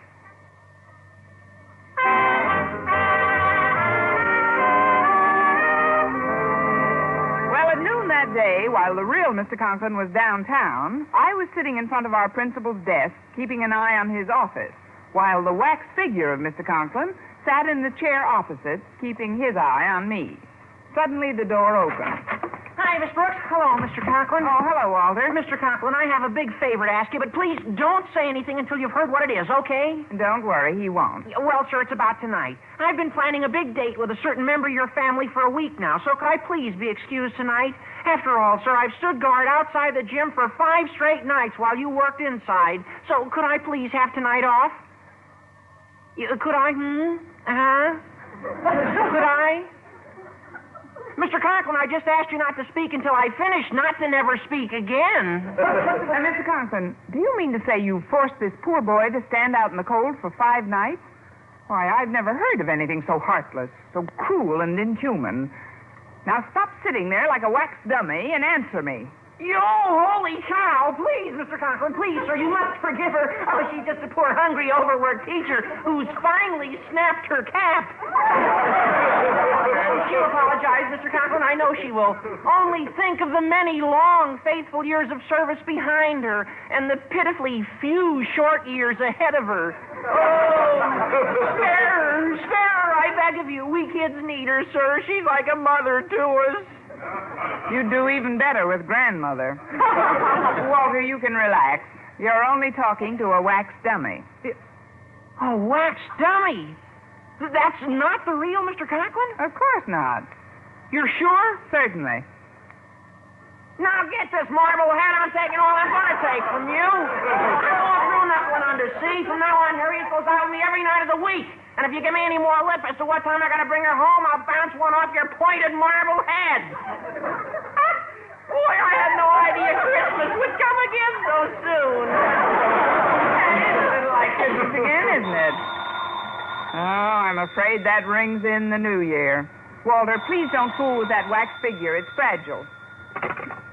Well, at noon that day, while the real Mr. Conklin was downtown, I was sitting in front of our principal's desk, keeping an eye on his office, while the wax figure of Mr. Conklin sat in the chair opposite, keeping his eye on me. Suddenly, the door opened. Hi, Miss Brooks. Hello, Mr. Conklin. Oh, hello, Walter. Mr. Conklin, I have a big favor to ask you, but please don't say anything until you've heard what it is, okay? Don't worry, he won't. Well, sir, it's about tonight. I've been planning a big date with a certain member of your family for a week now, so could I please be excused tonight? After all, sir, I've stood guard outside the gym for 5 straight nights while you worked inside, so could I please have tonight off? Could I? Could I? Mr. Conklin, I just asked you not to speak until I finish, not to never speak again. Mr. Conklin, do you mean to say you forced this poor boy to stand out in the cold for 5 nights? Why, I've never heard of anything so heartless, so cruel and inhuman. Now stop sitting there like a wax dummy and answer me. You holy cow! Please, Mr. Conklin, please, sir, you must forgive her. Oh, she's just a poor, hungry, overworked teacher who's finally snapped her cap. She'll apologize, Mr. Conklin. I know she will. Only think of the many long, faithful years of service behind her and the pitifully few short years ahead of her. Oh, spare her, I beg of you. We kids need her, sir. She's like a mother to us. You'd do even better with grandmother. Walter, you can relax. You're only talking to a wax dummy. A wax dummy? That's not the real Mr. Conklin? Of course not. You're sure? Certainly. Now get this marble head. I'm taking all I'm going to take from you. I won't throw nothing under sea. From now on, Harriet goes out with me every night of the week. And if you give me any more lip as to what time I got to bring her home, I'll bounce one off your pointed marble head. Boy, I had no idea Christmas would come again so soon. It's a little like Christmas again, isn't it? Oh, I'm afraid that rings in the new year. Walter, please don't fool with that wax figure. It's fragile.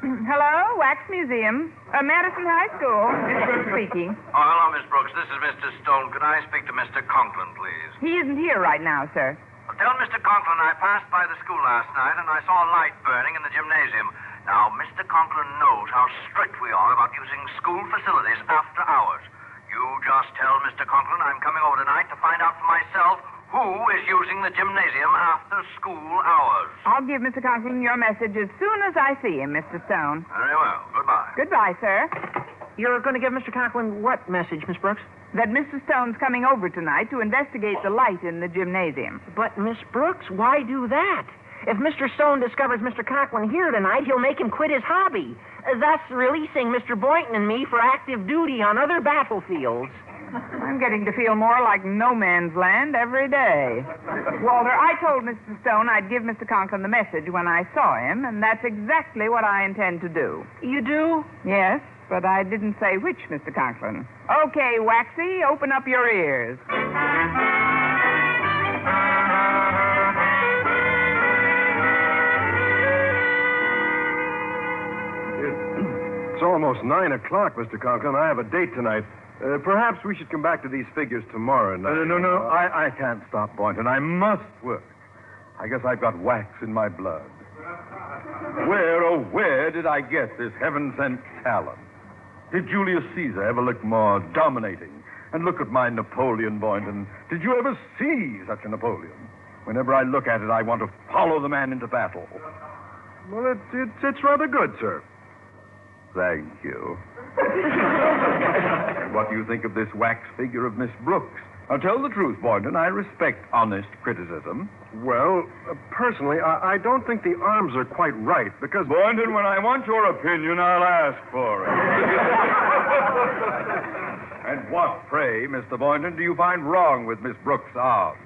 Hello, Wax Museum. Madison High School. Miss Brooks speaking. Oh, hello, Miss Brooks. This is Mr. Stone. Could I speak to Mr. Conklin, please? He isn't here right now, sir. Well, tell Mr. Conklin I passed by the school last night and I saw a light burning in the gymnasium. Now, Mr. Conklin knows how strict we are about using school facilities after hours. You just tell Mr. Conklin I'm coming over tonight to find out for myself who is using the gymnasium after school hours. I'll give Mr. Conklin your message as soon as I see him, Mr. Stone. Very well. Goodbye. Goodbye, sir. You're going to give Mr. Conklin what message, Miss Brooks? That Mr. Stone's coming over tonight to investigate the light in the gymnasium. But, Miss Brooks, why do that? If Mr. Stone discovers Mr. Conklin here tonight, he'll make him quit his hobby, thus releasing Mr. Boynton and me for active duty on other battlefields. I'm getting to feel more like no man's land every day. Walter, I told Mr. Stone I'd give Mr. Conklin the message when I saw him, and that's exactly what I intend to do. You do? Yes, but I didn't say which Mr. Conklin. Okay, Waxy, open up your ears. It's almost 9 o'clock, Mr. Conklin. I have a date tonight. Perhaps we should come back to these figures tomorrow night. No. I can't stop, Boynton. I must work. I guess I've got wax in my blood. Where did I get this heaven-sent talent? Did Julius Caesar ever look more dominating? And look at my Napoleon, Boynton. Did you ever see such a Napoleon? Whenever I look at it, I want to follow the man into battle. Well, it's rather good, sir. Thank you. What do you think of this wax figure of Miss Brooks? Now, tell the truth, Boynton. I respect honest criticism. Well, personally, I don't think the arms are quite right, because... Boynton, when I want your opinion, I'll ask for it. And what, pray, Mr. Boynton, do you find wrong with Miss Brooks' arms?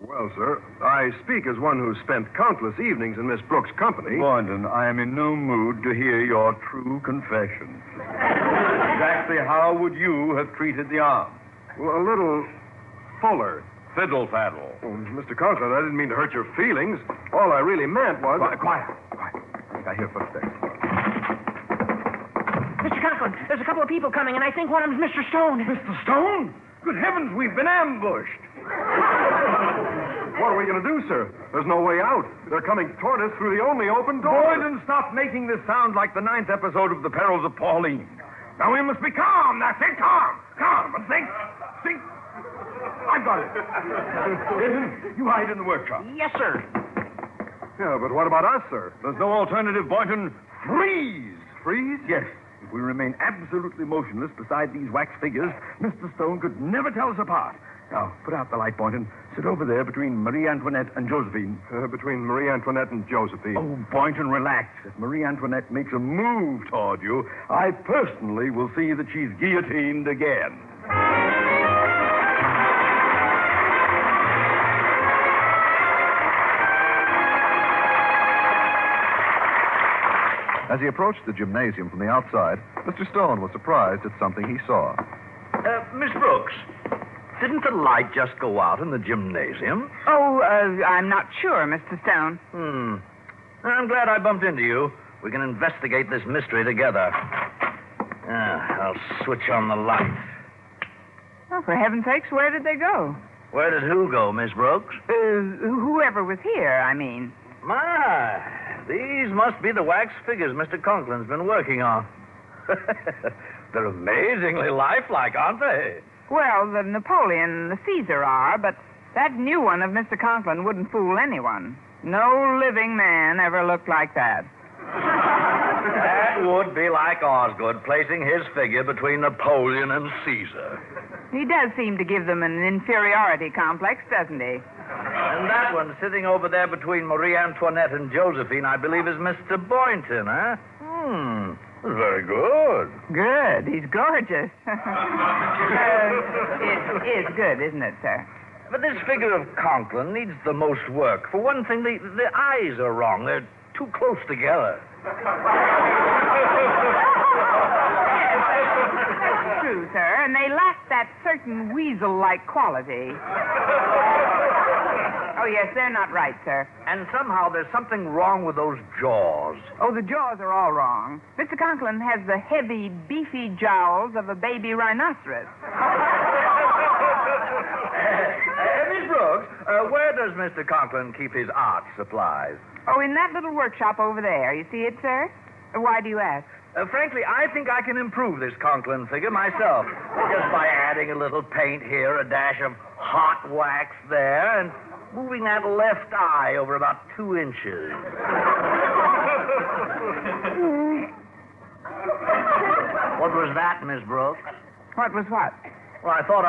Well, sir, I speak as one who's spent countless evenings in Miss Brooks' company. Boynton, I am in no mood to hear your true confession. Exactly how would you have treated the arm? Well, a little fuller. Fiddle-faddle. Oh, Mr. Conklin, I didn't mean to hurt your feelings. All I really meant was... Quiet. I think I hear footsteps. Mr. Conklin, there's a couple of people coming, and I think one of them's Mr. Stone. Mr. Stone? Good heavens, we've been ambushed. What are we going to do, sir? There's no way out. They're coming toward us through the only open door. Boynton, stop making this sound like the 9th episode of The Perils of Pauline. Now, we must be calm. That's it, calm. And think. I've got it. You hide in the workshop. Yes, sir. Yeah, but what about us, sir? There's no alternative, Boynton. Freeze! Freeze? Yes. If we remain absolutely motionless beside these wax figures, Mr. Stone could never tell us apart. Now, put out the light, Boynton. Sit over there between Marie Antoinette and Josephine. Between Marie Antoinette and Josephine. Oh, Boynton, relax. If Marie Antoinette makes a move toward you, I personally will see that she's guillotined again. As he approached the gymnasium from the outside, Mr. Stone was surprised at something he saw. Miss Brooks, didn't the light just go out in the gymnasium? Oh, I'm not sure, Mr. Stone. I'm glad I bumped into you. We can investigate this mystery together. I'll switch on the light. Oh, for heaven's sakes, where did they go? Where did who go, Miss Brooks? Whoever was here, I mean. My, these must be the wax figures Mr. Conklin's been working on. They're amazingly lifelike, aren't they? Well, the Napoleon and the Caesar are, but that new one of Mr. Conklin wouldn't fool anyone. No living man ever looked like that. That would be like Osgood placing his figure between Napoleon and Caesar. He does seem to give them an inferiority complex, doesn't he? And that one sitting over there between Marie Antoinette and Josephine, I believe, is Mr. Boynton, huh? Very good. Good. He's gorgeous. It is good, isn't it, sir? But this figure of Conklin needs the most work. For one thing, the eyes are wrong. They're too close together. That's true, sir, and they lack that certain weasel-like quality. Oh, yes, they're not right, sir. And somehow there's something wrong with those jaws. Oh, the jaws are all wrong. Mr. Conklin has the heavy, beefy jowls of a baby rhinoceros. Miss Brooks, where does Mr. Conklin keep his art supplies? Oh, in that little workshop over there. You see it, sir? Why do you ask? Frankly, I think I can improve this Conklin figure myself. Just by adding a little paint here, a dash of hot wax there, and moving that left eye over about 2 inches. What was that, Miss Brooks? What was what? Well, I thought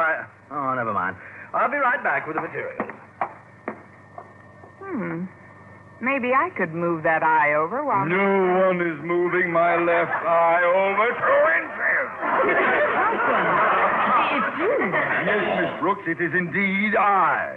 Oh, never mind. I'll be right back with the materials. Maybe I could move that eye over while... No one is moving my left eye over 2 inches. It's you. Yes, Miss Brooks, it is indeed I.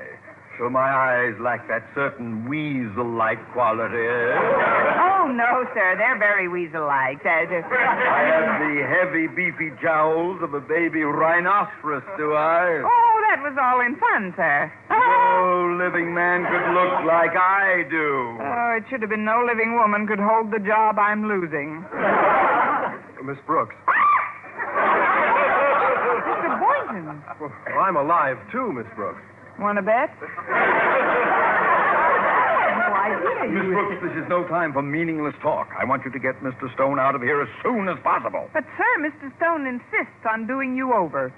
So my eyes lack that certain weasel-like quality. Oh, no, sir. They're very weasel-like. I have the heavy, beefy jowls of a baby rhinoceros, do I? Oh, that was all in fun, sir. No living man could look like I do. Oh, it should have been no living woman could hold the job I'm losing. Miss Brooks. Mr. Boynton. Well, I'm alive, too, Miss Brooks. Want to bet? No idea. Miss Brooks, this is no time for meaningless talk. I want you to get Mr. Stone out of here as soon as possible. But, sir, Mr. Stone insists on doing you over.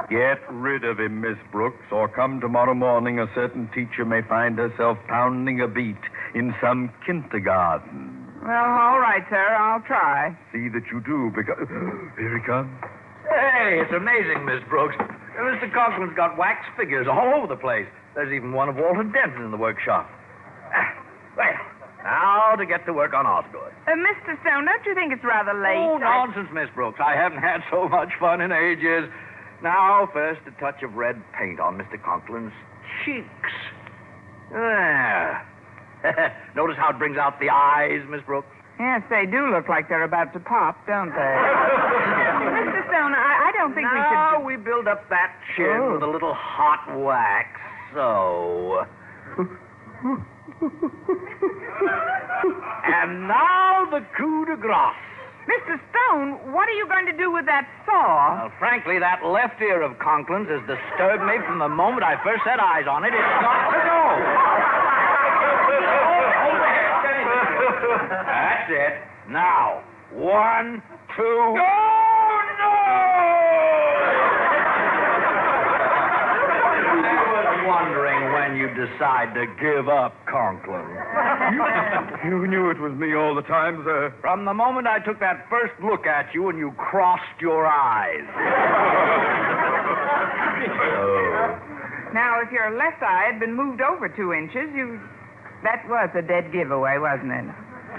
Get rid of him, Miss Brooks, or come tomorrow morning a certain teacher may find herself pounding a beat in some kindergarten. Well, all right, sir. I'll try. See that you do, because... Here he comes. Hey, it's amazing, Miss Brooks. Mr. Conklin's got wax figures all over the place. There's even one of Walter Denton in the workshop. Well, now to get to work on Osgood. Mr. Stone, don't you think it's rather late? Oh, nonsense, Miss Brooks. I haven't had so much fun in ages. Now, first, a touch of red paint on Mr. Conklin's cheeks. There. Notice how it brings out the eyes, Miss Brooks? Yes, they do look like they're about to pop, don't they? Mr. Stone, I don't think we should... Now we build up that chin with a little hot wax, so... And now the coup de grace. Mr. Stone, what are you going to do with that saw? Well, frankly, that left ear of Conklin's has disturbed me from the moment I first set eyes on it. It's got to go. That's it. Now, 1, 2... No! Wondering when you decide to give up, Conklin. You knew it was me all the time, sir. From the moment I took that first look at you and you crossed your eyes. Now, if your left eye had been moved over 2 inches, that was a dead giveaway, wasn't it?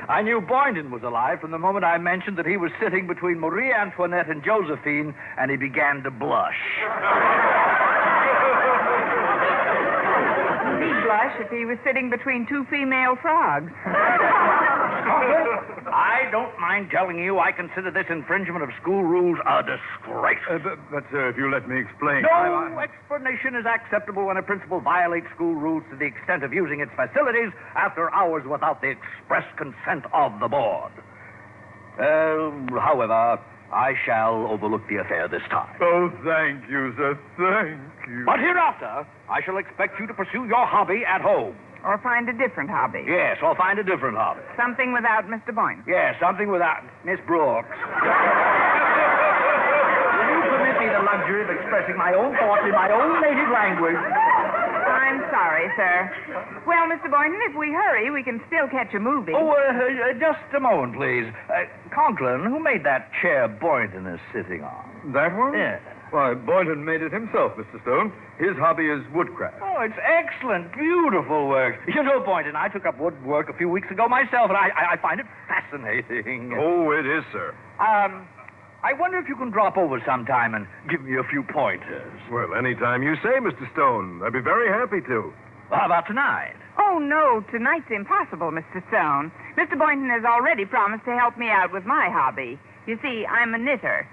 I knew Boynton was alive from the moment I mentioned that he was sitting between Marie Antoinette and Josephine, and he began to blush. He'd blush if he was sitting between 2 female frogs. I don't mind telling you I consider this infringement of school rules a disgrace. But, sir, if you let me explain... No explanation is acceptable when a principal violates school rules to the extent of using its facilities after hours without the express consent of the board. However, I shall overlook the affair this time. Oh, thank you, sir. Thank you. But hereafter, I shall expect you to pursue your hobby at home. Or find a different hobby. Yes, or find a different hobby. Something without Mr. Boynton. Yes, something without Miss Brooks. Will you permit me the luxury of expressing my own thoughts in my own native language? I'm sorry, sir. Well, Mr. Boynton, if we hurry, we can still catch a movie. Oh, just a moment, please. Conklin, who made that chair Boynton is sitting on? That one? Yes. Why, Boynton made it himself, Mr. Stone. His hobby is woodcraft. Oh, it's excellent, beautiful work. You know, Boynton, I took up woodwork a few weeks ago myself, and I find it fascinating. Oh, it is, sir. I wonder if you can drop over sometime and give me a few pointers. Well, anytime you say, Mr. Stone. I'd be very happy to. How about tonight? Oh, no, tonight's impossible, Mr. Stone. Mr. Boynton has already promised to help me out with my hobby. You see, I'm a knitter.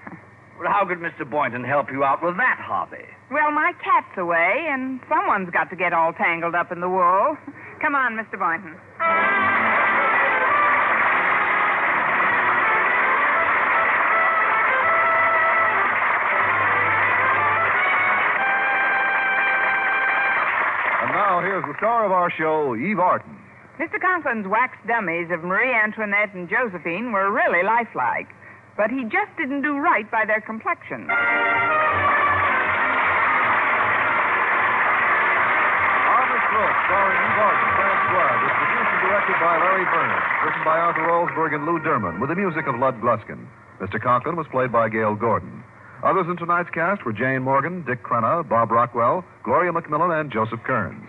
Well, how could Mr. Boynton help you out with that hobby? Well, my cat's away, and someone's got to get all tangled up in the wool. Come on, Mr. Boynton. And now here's the star of our show, Eve Arden. Mr. Conklin's wax dummies of Marie Antoinette and Josephine were really lifelike, but he just didn't do right by their complexion. Starring Eve Arden, transcribed, is produced and directed by Larry Burns, written by Arthur Alsberg and Lou Derman, with the music of Lud Gluskin. Mr. Conklin was played by Gail Gordon. Others in tonight's cast were Jane Morgan, Dick Crenna, Bob Rockwell, Gloria McMillan, and Joseph Kearns.